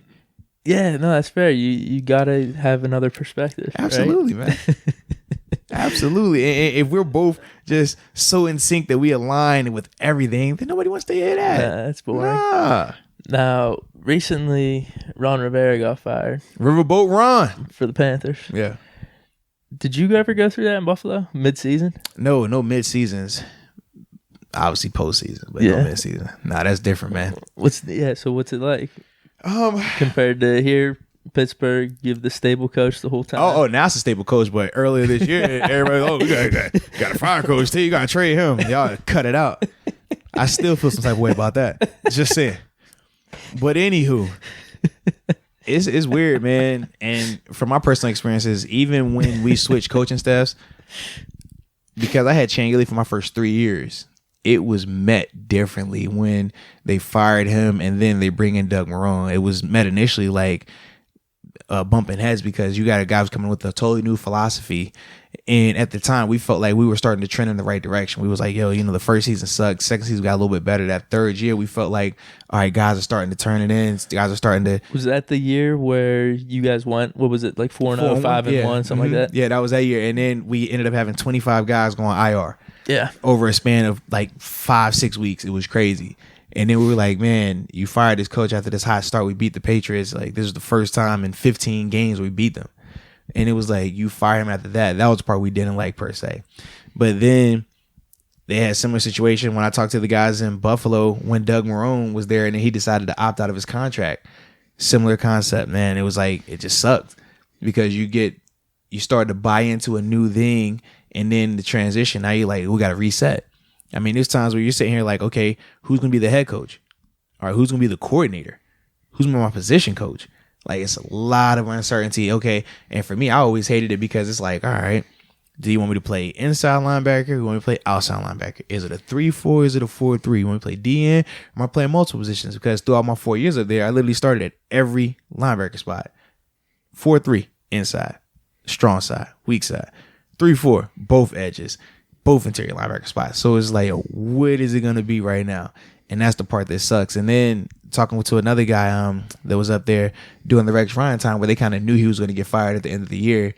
Yeah, no, that's fair. You gotta have another perspective. Absolutely, right? man. Absolutely. And if we're both just so in sync that we align with everything, then nobody wants to hear that. That's boring. Nah. Now, recently, Ron Rivera got fired. Riverboat Ron. For the Panthers. Yeah. Did you ever go through that in Buffalo? Mid-season? No mid-seasons. Obviously postseason, but no mid-season. Nah, that's different, man. So what's it like? Compared to here, Pittsburgh, give the stable coach the whole time. Oh, now it's a stable coach, but earlier this year, everybody, we got a fire coach too. You got to trade him. Y'all cut it out. I still feel some type of way about that. Just saying. But anywho, it's weird, man. And from my personal experiences, even when we switched coaching staffs, because I had Chan Gilly for my first 3 years, it was met differently when they fired him and then they bring in Doug Marrone. It was met initially like bumping heads because you got a guy who's coming with a totally new philosophy. And at the time, we felt like we were starting to trend in the right direction. We was like, yo, the first season sucked. Second season got a little bit better. That third year, we felt like, all right, guys are starting to turn it in. Guys are starting to. Was that the year where you guys went, what was it, like 4-0, 5-1, something like that? Yeah, that was that year. And then we ended up having 25 guys going IR. Yeah. Over a span of like 5-6 weeks. It was crazy. And then we were like, man, you fired this coach after this hot start. We beat the Patriots. Like, this is the first time in 15 games we beat them. And it was like, you fire him after that. That was the part we didn't like per se. But then they had a similar situation when I talked to the guys in Buffalo when Doug Marrone was there and then he decided to opt out of his contract. Similar concept, man. It was like, it just sucked because you start to buy into a new thing and then the transition. Now you're like, we got to reset. I mean, there's times where you're sitting here like, okay, who's going to be the head coach? All right, who's going to be the coordinator? Who's going to be my position coach? Like, it's a lot of uncertainty. Okay. And for me, I always hated it because it's like, all right, do you want me to play inside linebacker? Or you want me to play outside linebacker? Is it a 3-4? Is it a 4-3? You want me to play DN? Am I playing multiple positions? Because throughout my 4 years up there, I literally started at every linebacker spot. 4-3 inside, strong side, weak side. 3-4, both edges. Both interior linebacker spots. So it's like, what is it going to be right now? And that's the part that sucks. And then talking to another guy that was up there doing the Rex Ryan time where they kind of knew he was going to get fired at the end of the year.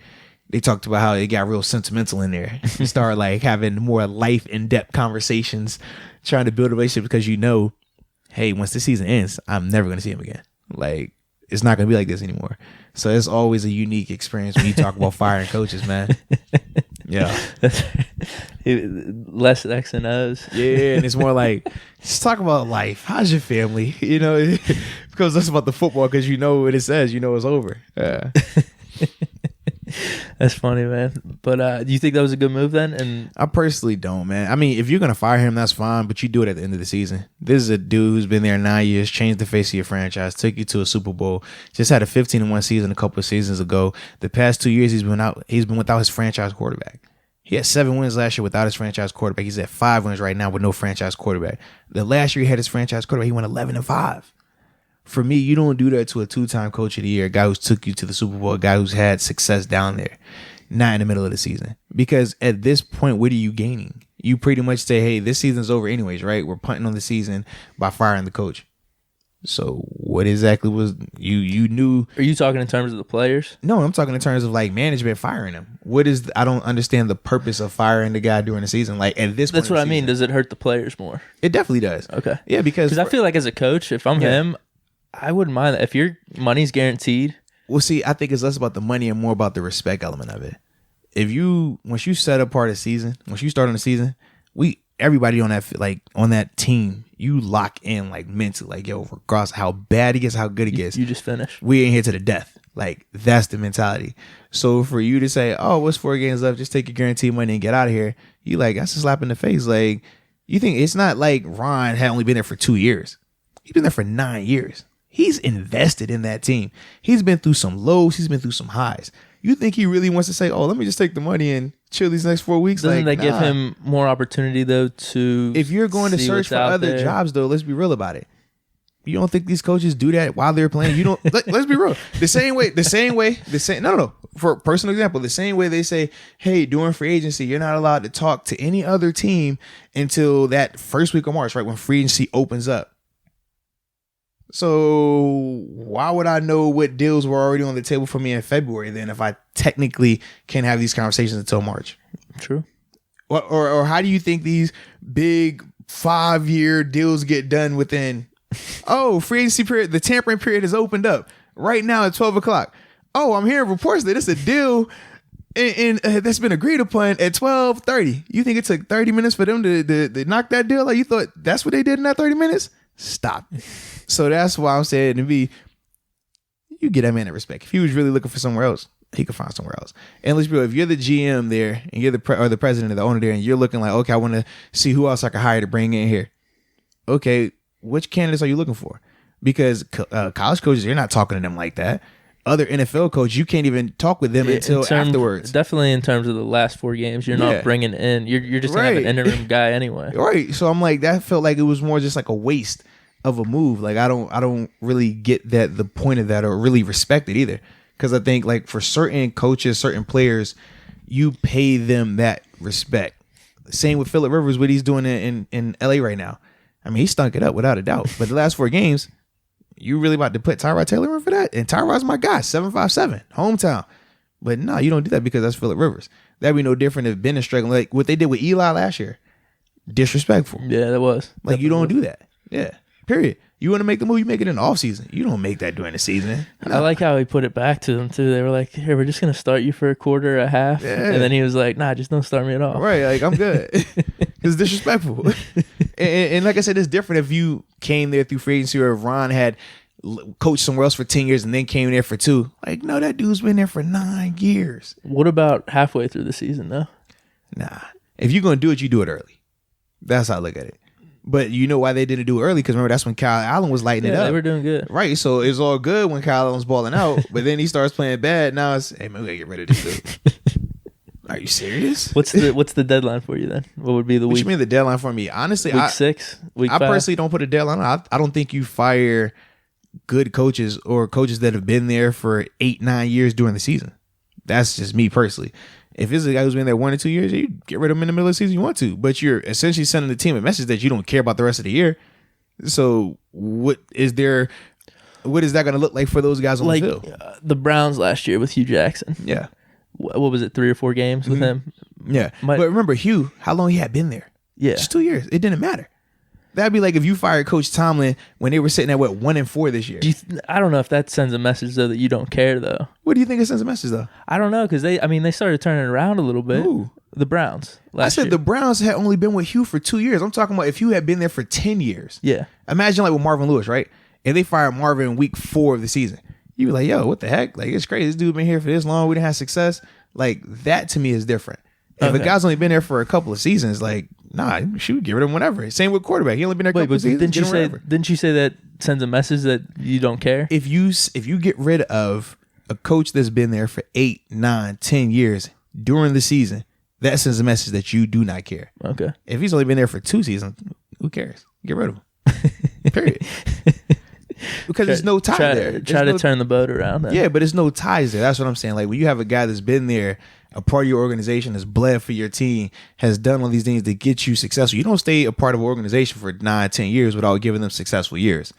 They talked about how it got real sentimental in there. You start like having more life in-depth conversations, trying to build a relationship because you know, hey, once the season ends, I'm never going to see him again. Like, it's not going to be like this anymore. So it's always a unique experience when you talk about firing coaches, man. Yeah. Less X and O's. Yeah, and it's more like, just talk about life. How's your family? You know, because that's about the football because you know what it says. You know it's over. Yeah. That's funny, man. But do you think that was a good move then? And I personally don't, man. I mean, if you're going to fire him, that's fine, but you do it at the end of the season. This is a dude who's been there 9 years, changed the face of your franchise, took you to a Super Bowl, just had a 15-1 season a couple of seasons ago. The past 2 years, he's been without his franchise quarterback. He had 7 wins last year without his franchise quarterback. He's at 5 wins right now with no franchise quarterback. The last year he had his franchise quarterback, he went 11-5. For me, you don't do that to a 2-time coach of the year, a guy who's took you to the Super Bowl, a guy who's had success down there, not in the middle of the season. Because at this point, what are you gaining? You pretty much say, hey, this season's over anyways, right? We're punting on the season by firing the coach. So what exactly was you knew? Are you talking in terms of the players? No, I'm talking in terms of like management firing him. I don't understand the purpose of firing the guy during the season. Like at this point, that's what I mean. Does it hurt the players more? It definitely does. Okay. Yeah, because I feel like as a coach, if I'm him, I wouldn't mind that. If your money's guaranteed. Well, see, I think it's less about the money and more about the respect element of it. Once you set apart a season, once you start on the season, everybody on that team, you lock in like mentally, like, yo, regardless of how bad he gets, how good he gets, you just finish. We ain't here to the death. Like, that's the mentality. So for you to say, oh, what's 4 games left? Just take your guaranteed money and get out of here. You like, that's a slap in the face. Like, you think it's not like Ron had only been there for 2 years. He's been there for 9 years. He's invested in that team. He's been through some lows. He's been through some highs. You think he really wants to say, oh, let me just take the money and chill these next 4 weeks? Doesn't that give him more opportunity, though, to if you're going to search for other jobs, though, let's be real about it. You don't think these coaches do that while they're playing? You don't. Let's be real. No. For a personal example, the same way they say, hey, during free agency, you're not allowed to talk to any other team until that first week of March, right? When free agency opens up. So why would I know what deals were already on the table for me in February then if I technically can't have these conversations until March? True. Or how do you think these big 5-year deals get done within? Oh, free agency period, the tampering period has opened up right now at 12 o'clock. Oh, I'm hearing reports that it's a deal and that's been agreed upon at 12:30. You think it took 30 minutes for them to knock that deal? Like, you thought that's what they did in that 30 minutes? Stop. So that's why I'm saying to me, you get that man a respect. If he was really looking for somewhere else, he could find somewhere else. And let's be real, if you're the GM there and you're the president or the owner there and you're looking like, okay, I want to see who else I can hire to bring in here. Okay, which candidates are you looking for? Because college coaches, you're not talking to them like that. Other NFL coaches, you can't even talk with them until afterwards. Definitely in terms of the last 4 games, you're not bringing in. You're just going to have an interim guy anyway. Right. So I'm like, that felt like it was more just like a waste of a move. Like, I don't really get that, the point of that, or really respect it either. Because I think like for certain coaches, certain players, you pay them that respect. Same with Phillip Rivers, what he's doing in LA right now. I mean, he stunk it up without a doubt. But the last 4 games, you really about to put Tyrod Taylor in for that? And Tyrod's my guy, 757, hometown. But no, you don't do that because that's Phillip Rivers. That'd be no different if Ben is struggling. Like what they did with Eli last year. Disrespectful. Yeah, that was. Like, you don't do that. Yeah. Period. You want to make the move, you make it in the offseason. You don't make that during the season. No. I like how he put it back to them, too. They were like, here, we're just going to start you for a quarter or a half. Yeah. And then he was like, nah, just don't start me at all. Right, like, I'm good. It's disrespectful. and like I said, it's different if you came there through free agency or if Ron had coached somewhere else for 10 years and then came there for 2. Like, no, that dude's been there for 9 years. What about halfway through the season, though? Nah. If you're going to do it, you do it early. That's how I look at it. But you know why they didn't do it early? Because remember, that's when Kyle Allen was lighting it up. They were doing good. Right. So it's all good when Kyle Allen was balling out. But then he starts playing bad. Now it's, hey, man, we got to get rid of this dude. Are you serious? What's the deadline for you then? What would be the week? What you mean the deadline for me? Honestly, week 6? Week 5? I personally don't put a deadline on. I don't think you fire good coaches or coaches that have been there for 8-9 years during the season. That's just me personally. If it's a guy who's been there 1 or 2 years, you get rid of him in the middle of the season you want to. But you're essentially sending the team a message that you don't care about the rest of the year. So what is that going to look like for those guys on the field? The Browns last year with Hugh Jackson. Yeah. What was it, 3 or 4 games with him? Yeah. But remember, Hugh, how long he had been there? Yeah. Just 2 years. It didn't matter. That'd be like if you fired Coach Tomlin when they were sitting at 1-4 this year. I don't know if that sends a message though that you don't care though. What do you think it sends a message though? I don't know because they started turning around a little bit. Ooh. The Browns. I said year. The Browns had only been with Hugh for 2 years. I'm talking about if Hugh had been there for 10 years. Yeah. Imagine like with Marvin Lewis, right? If they fired Marvin in week 4 of the season, you'd be like, yo, what the heck? Like it's crazy. This dude been here for this long. We didn't have success. Like that to me is different. If a guy's only been there for a couple of seasons, like, nah, shoot, get rid of him whenever. Same with quarterback. He only been there a couple of seasons. Didn't you say that sends a message that you don't care? If you get rid of a coach that's been there for 8, 9, 10 years during the season, that sends a message that you do not care. Okay. If he's only been there for 2 seasons, who cares? Get rid of him. Period. Because there's no tie there. Try to turn the boat around. Then. Yeah, but there's no ties there. That's what I'm saying. Like when you have a guy that's been there, a part of your organization, has bled for your team, has done all these things to get you successful. You don't stay a part of an organization for 9, 10 years without giving them successful years.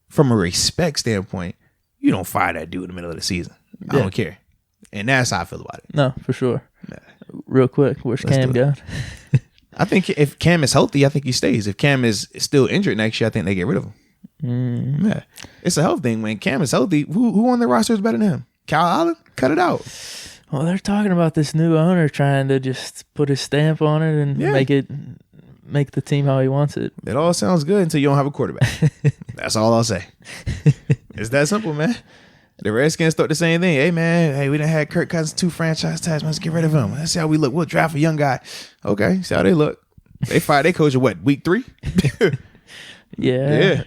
From a respect standpoint, you don't fire that dude in the middle of the season. I don't care. And that's how I feel about it. No, for sure. Real quick, where's Cam going? I think if Cam is healthy, I think he stays. If Cam is still injured next year, I think they get rid of him. Yeah, it's a health thing. When Cam is healthy, who on the roster is better than him? Kyle Allen? Cut it out. Well, they're talking about this new owner trying to just put his stamp on it and make the team how he wants it. It all sounds good until you don't have a quarterback. That's all I'll say. It's that simple, man. The Redskins thought the same thing. Hey, man, we done had Kirk Cousins 2 franchise tags. Let's get rid of him. Let's see how we look. We'll draft a young guy. Okay, see how they look. They fired their coach at week 3? Yeah.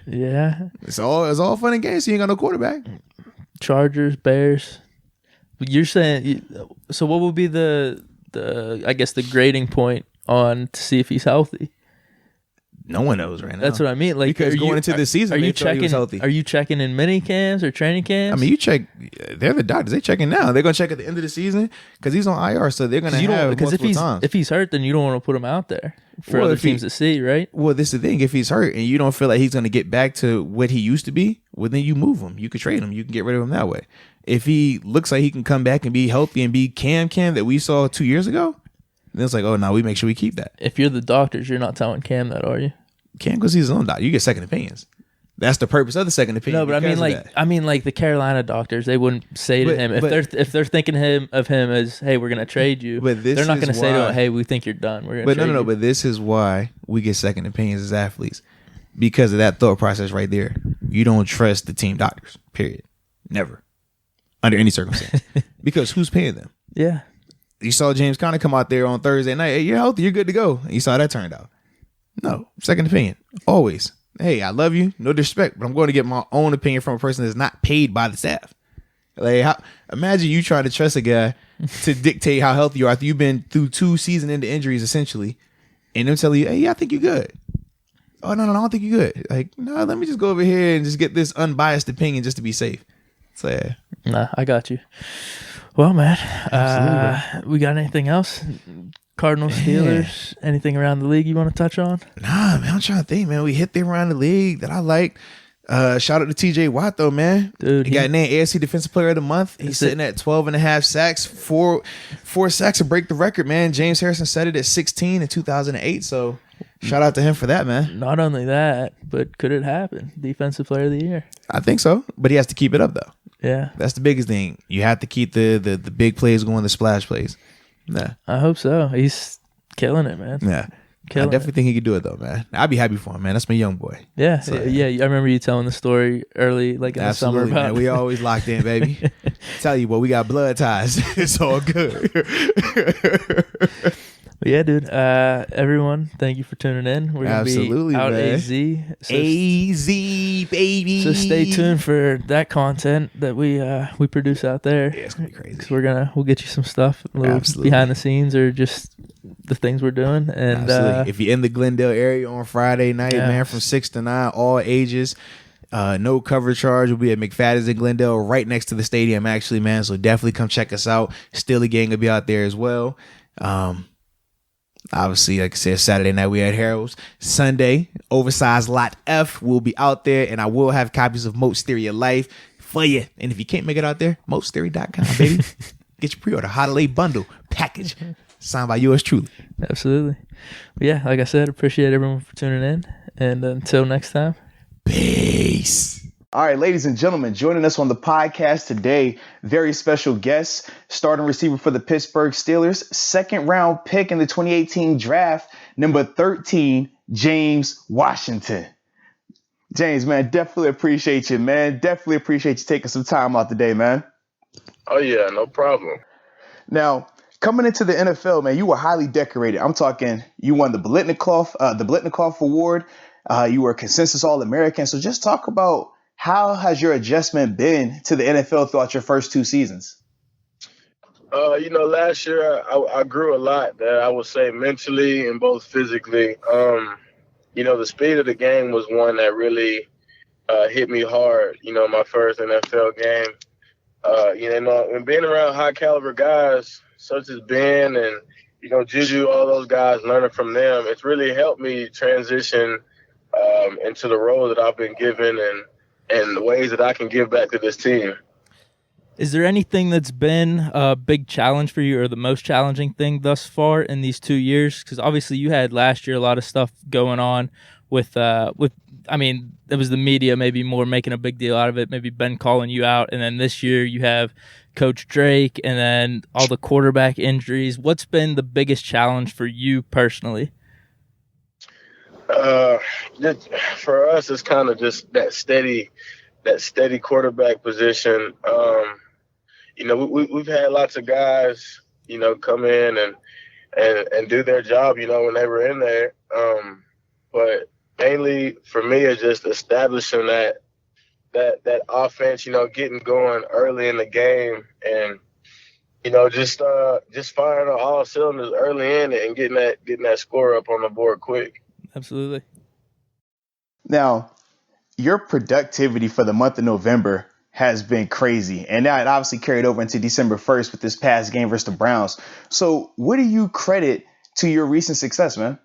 It's all fun and games. So you ain't got no quarterback. Chargers, Bears. You're saying so? What would be the I guess the grading point on to see if he's healthy? No one knows right now. That's what I mean. Like because going into this season, are you checking? He was healthy. Are you checking in mini camps or training camps? I mean, you check. They're the doctors. They checking now. They're gonna check at the end of the season because he's on IR. So they're gonna have multiple times. If he's hurt, then you don't want to put him out there for other teams to see, right? Well, this is the thing. If he's hurt and you don't feel like he's gonna get back to what he used to be, well, then you move him. You could trade him. You can get rid of him that way. If he looks like he can come back and be healthy and be Cam that we saw 2 years ago, then it's like, oh no, we make sure we keep that. If you're the doctors, you're not telling Cam that, are you? Cam goes his own doctor. You get second opinions. That's the purpose of the second opinion. No, but I mean like the Carolina doctors, they wouldn't say to him if they're thinking of him as, hey, we're gonna trade you. But they're not gonna say to him, hey, we think you're done. We're gonna trade you. But this is why we get second opinions as athletes, because of that thought process right there. You don't trust the team doctors. Period. Never, under any circumstance, because who's paying them? Yeah. You saw James Conner come out there on Thursday night. Hey, you're healthy. You're good to go. And you saw how that turned out. No, second opinion. Always. Hey, I love you. No disrespect, but I'm going to get my own opinion from a person that's not paid by the staff. Like, imagine you trying to trust a guy to dictate how healthy you are after you've been through 2 season-ending injuries, essentially, and them telling you, hey, yeah, I think you're good. Oh, no, I don't think you're good. Like, no, let me just go over here and just get this unbiased opinion just to be safe. So, yeah. Nah, I got you. Well, man, we got anything else? Cardinals, Steelers, anything around the league you want to touch on? Nah, man, I'm trying to think, man. We hit there around the league that I liked. Shout out to TJ Watt, though, man. Dude, he got named AFC Defensive Player of the Month. He's sitting at 12.5 sacks, four sacks to break the record, man. James Harrison set it at 16 in 2008. So Shout out to him for that, man. Not only that, but could it happen? Defensive Player of the Year. I think so, but he has to keep it up though. Yeah, that's the biggest thing. You have to keep the big plays going, the splash plays. Yeah, I hope so. He's killing it, man. Yeah. I definitely think he could do it though, man. I'd be happy for him, man. That's my young boy. Yeah, so, yeah. I remember you telling the story early, like in the summer. About man. We always locked in, baby. Tell you, boy, we got blood ties. It's all good. But yeah, dude. Everyone, thank you for tuning in. We're gonna be out man. AZ. So AZ, baby. So stay tuned for that content that we produce out there. Yeah, it's gonna be crazy. We'll get you some stuff, a little behind the scenes or just the things we're doing. And if you're in the Glendale area on Friday night, man, from 6 to 9, all ages. No cover charge. We'll be at McFadden's in Glendale, right next to the stadium, actually, man. So definitely come check us out. Steely Gang will be out there as well. Obviously, like I said, Saturday night we at Harold's. Sunday, Oversized Lot F will be out there, and I will have copies of Moats Theory of Life for you. And if you can't make it out there, moatstheory.com, baby. Get your pre-order holiday bundle package signed by yours truly. Absolutely. But yeah, like I said, appreciate everyone for tuning in, and until next time, peace. All right, ladies and gentlemen, joining us on the podcast today, very special guest, starting receiver for the Pittsburgh Steelers, second round pick in the 2018 draft, number 13, James Washington. James, man, definitely appreciate you, man. Definitely appreciate you taking some time out today, man. Oh, yeah, no problem. Now, coming into the NFL, man, you were highly decorated. I'm talking, you won the Blitnikoff Award. You were a consensus All-American. So just talk about how has your adjustment been to the NFL throughout your first 2 seasons? Last year I grew a lot, I would say mentally and both physically. The speed of the game was one that really hit me hard, my first NFL game. And being around high caliber guys such as Ben and, Juju, all those guys, learning from them, it's really helped me transition into the role that I've been given and the ways that I can give back to this team. Is there anything that's been a big challenge for you or the most challenging thing thus far in these 2 years? Because obviously you had last year a lot of stuff going on it was the media maybe more making a big deal out of it, maybe Ben calling you out. And then this year you have Coach Drake and then all the quarterback injuries. What's been the biggest challenge for you personally? For us, it's kind of just that steady quarterback position. We've had lots of guys, come in and do their job, when they were in there. But mainly for me, it's just establishing that offense, getting going early in the game and, just firing on all cylinders early in and getting that score up on the board quick. Absolutely. Now, your productivity for the month of November has been crazy. And now it obviously carried over into December 1st with this past game versus the Browns. So what do you credit to your recent success, man?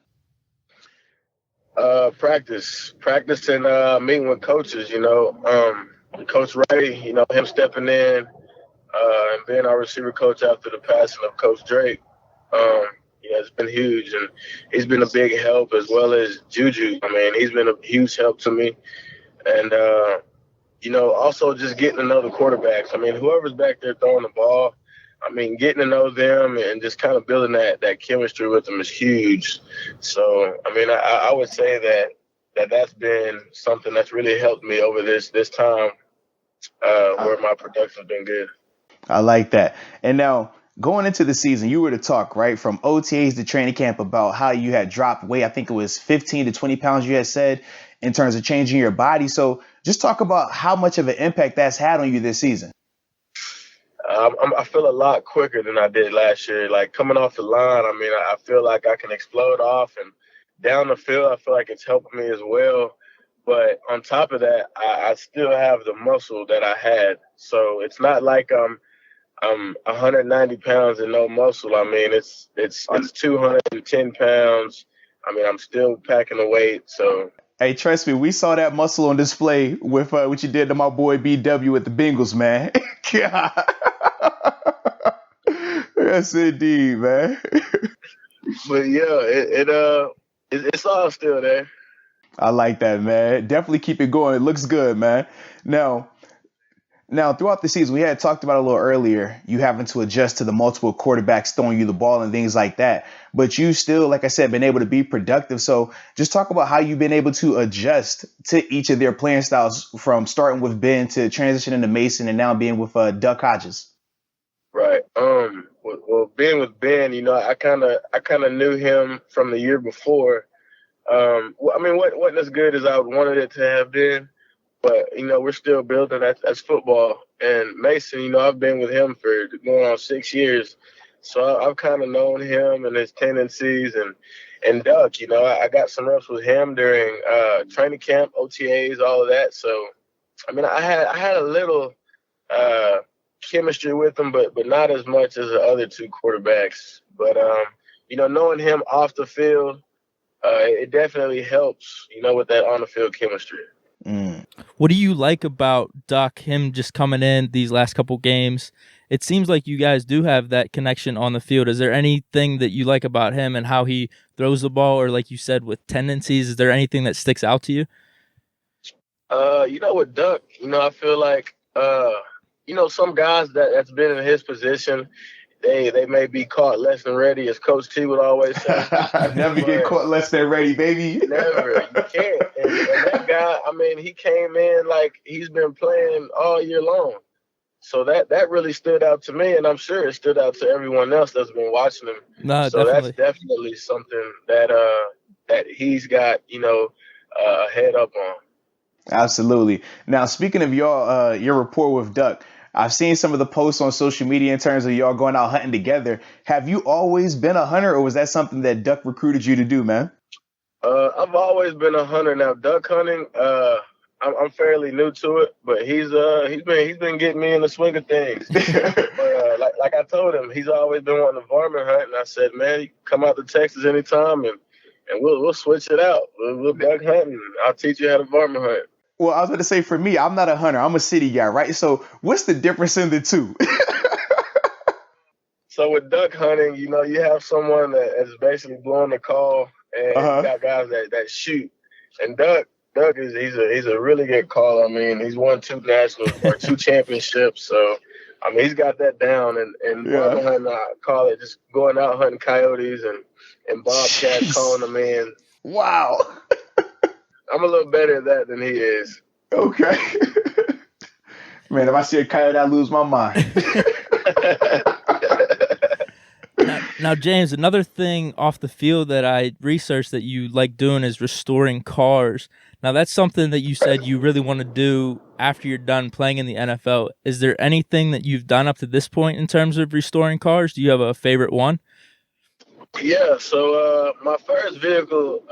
Practice and meeting with coaches, Coach Ray, him stepping in and being our receiver coach after the passing of Coach Drake. It's been huge, and he's been a big help as well as Juju. He's been a huge help to me. And, also just getting to know the quarterbacks. Whoever's back there throwing the ball, getting to know them and just kind of building that chemistry with them is huge. So, I would say that's been something that's really helped me over this time where my production's been good. I like that. And now, going into the season, you were to talk, right, from OTAs to training camp about how you had dropped weight. I think it was 15 to 20 pounds you had said in terms of changing your body. So just talk about how much of an impact that's had on you this season. I feel a lot quicker than I did last year. Like coming off the line, I feel like I can explode off, and down the field, I feel like it's helping me as well. But on top of that, I still have the muscle that I had. So it's not like I'm 190 pounds and no muscle. It's 210 pounds. I'm still packing the weight. So, hey, trust me, we saw that muscle on display with what you did to my boy BW with the Bengals, man. Yes, indeed, man. But yeah, It's all still there. I like that, man. Definitely keep it going. It looks good, man. Now, throughout the season, we had talked about a little earlier, you having to adjust to the multiple quarterbacks throwing you the ball and things like that. But you still, like I said, been able to be productive. So just talk about how you've been able to adjust to each of their playing styles from starting with Ben to transitioning to Mason and now being with Duck Hodges. Right. Well, being with Ben, I kind of knew him from the year before. Well, I mean, wasn't as good as I wanted it to have been, but we're still building. That's football. And Mason, I've been with him for going on 6 years, so I've kind of known him and his tendencies. And Duck, I got some reps with him during training camp, OTAs, all of that. So, I mean, I had a little chemistry with him, but not as much as the other two quarterbacks. But knowing him off the field, it definitely helps, with that on the field chemistry. What do you like about Duck, him just coming in these last couple games? It seems like you guys do have that connection on the field. Is there anything that you like about him and how he throws the ball, or like you said, with tendencies? Is there anything that sticks out to you? With Duck, I feel like, some guys that's been in his position, they may be caught less than ready, as Coach T would always say. Never get caught less than ready, baby. Never. You can't. And that guy, I mean, he came in like he's been playing all year long. So that really stood out to me, and I'm sure it stood out to everyone else that's been watching him. No, so definitely. That's definitely something that he's got, head up on. Absolutely. Now, speaking of your rapport with Duck, I've seen some of the posts on social media in terms of y'all going out hunting together. Have you always been a hunter, or was that something that Duck recruited you to do, man? I've always been a hunter. Now, duck hunting, I'm fairly new to it, but he's been getting me in the swing of things. But, like I told him, he's always been wanting to varmint hunt, and I said, man, you can come out to Texas anytime, and we'll switch it out. We'll duck hunt, and I'll teach you how to varmint hunt. Well, I was going to say, for me, I'm not a hunter. I'm a city guy, right? So what's the difference in the two? So with duck hunting, you have someone that is basically blowing the call, and you got guys that shoot. And Duck he's a really good caller. I mean, he's won 2 nationals or 2 championships. So, I mean, he's got that down. And varmint hunting, I call it just going out hunting coyotes and bobcats, calling them in. Wow. I'm a little better at that than he is. Okay. Man, if I see a coyote, I lose my mind. Now, James, another thing off the field that I researched that you like doing is restoring cars. Now, that's something that you said you really want to do after you're done playing in the NFL. Is there anything that you've done up to this point in terms of restoring cars? Do you have a favorite one? Yeah, so my first vehicle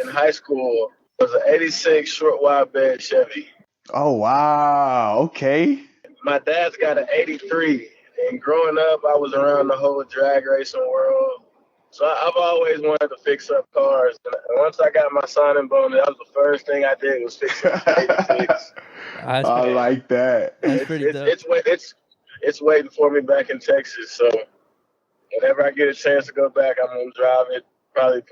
in high school was an 86 short wide bed Chevy. Oh, wow. Okay. My dad's got an 83. And growing up, I was around the whole drag racing world. So I've always wanted to fix up cars. And once I got my signing bonus, that was the first thing I did was fix up the 86. I like that. That's pretty dope. It's waiting for me back in Texas. So whenever I get a chance to go back, I'm going to drive it, probably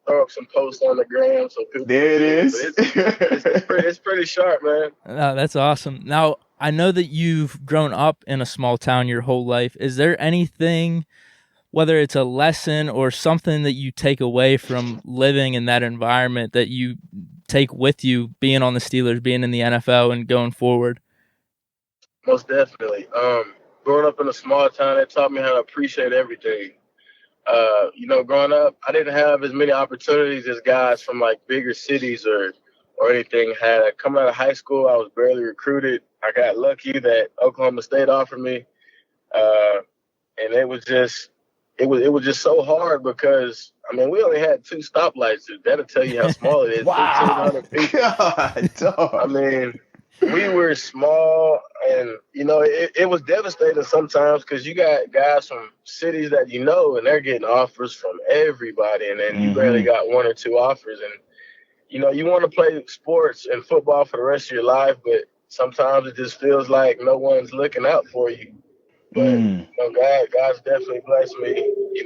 throw up some posts on the gram so people there it is. It's pretty sharp, man. No, that's awesome. Now, I know that you've grown up in a small town your whole life. Is there anything, whether it's a lesson or something that you take away from living in that environment that you take with you being on the Steelers, being in the NFL and going forward? Most definitely. Growing up in a small town, it taught me how to appreciate everything. Growing up, I didn't have as many opportunities as guys from like bigger cities or anything had. Coming out of high school, I was barely recruited. I got lucky that Oklahoma State offered me, and it was just so hard because I mean we only had 2 stoplights. That'll tell you how small it is. Wow. 1,500 people. God, dog. I mean, we were small, and it was devastating sometimes because you got guys from cities that and they're getting offers from everybody, and then you barely got 1 or 2 offers, and you want to play sports and football for the rest of your life, but sometimes it just feels like no one's looking out for you. But God's definitely blessed me. It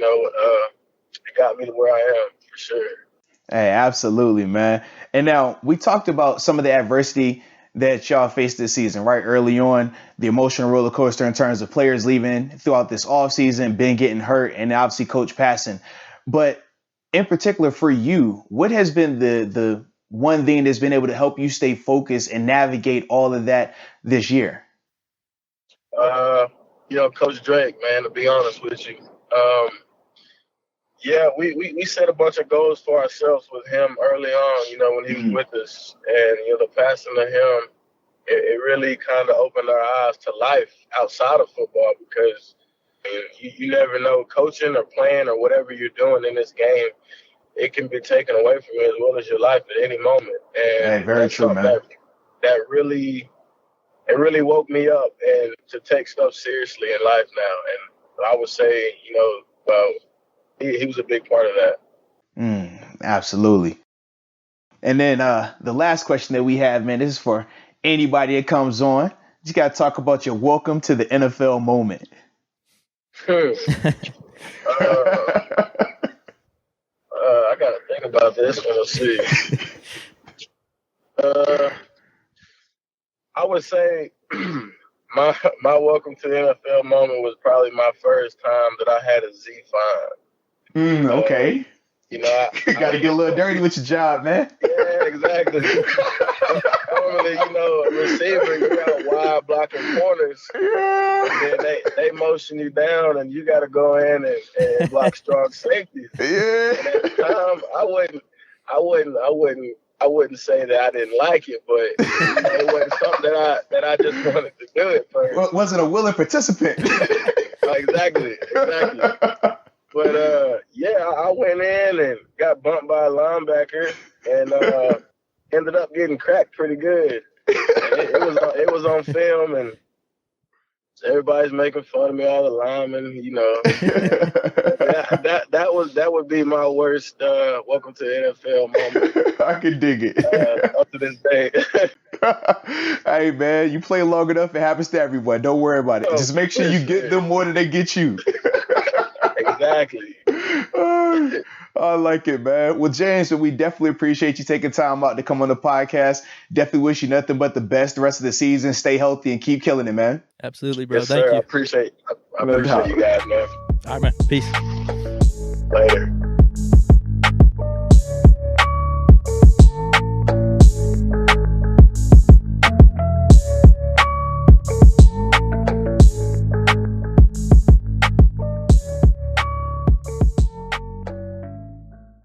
got me to where I am for sure. Hey, absolutely, man. And now we talked about some of the adversity that y'all faced this season, right? Early on, the emotional roller coaster in terms of players leaving throughout this offseason, Ben getting hurt, and obviously Coach passing. But in particular for you, what has been the one thing that's been able to help you stay focused and navigate all of that this year? Coach Drake, man, to be honest with you. We set a bunch of goals for ourselves with him early on, when he was with us. And, the passing of him, it really kind of opened our eyes to life outside of football because you never know, coaching or playing or whatever you're doing in this game, it can be taken away from you as well as your life at any moment. And very true, man. That really woke me up and to take stuff seriously in life now. And I would say, he was a big part of that. Absolutely. And then the last question that we have, man, this is for anybody that comes on. You got to talk about your welcome to the NFL moment. I got to think about this one. Let's see. I would say my welcome to the NFL moment was probably my first time that I had a Z fine. Okay. I got to get a little dirty with your job, man. Yeah, exactly. Normally, a receiver, you got wide blocking corners. And then they motion you down, and you got to go in and block strong safeties. Yeah. And at the time, I wouldn't say that I didn't like it, but it wasn't something that I just wanted to do it first. Well, wasn't a willing participant. Exactly. But I went in and got bumped by a linebacker and ended up getting cracked pretty good. It was on film, and everybody's making fun of me, all the linemen, that would be my worst welcome to the NFL moment. I can dig it. Up to this day. Hey, man, you play long enough, it happens to everyone. Don't worry about it. Just make sure you get them more than they get you. Exactly. I like it, man. Well, James, we definitely appreciate you taking time out to come on the podcast. Definitely wish you nothing but the best the rest of the season. Stay healthy and keep killing it, man. Absolutely, bro. Yes, Thank sir. you. I appreciate you guys, man. All right, man. Peace. Later.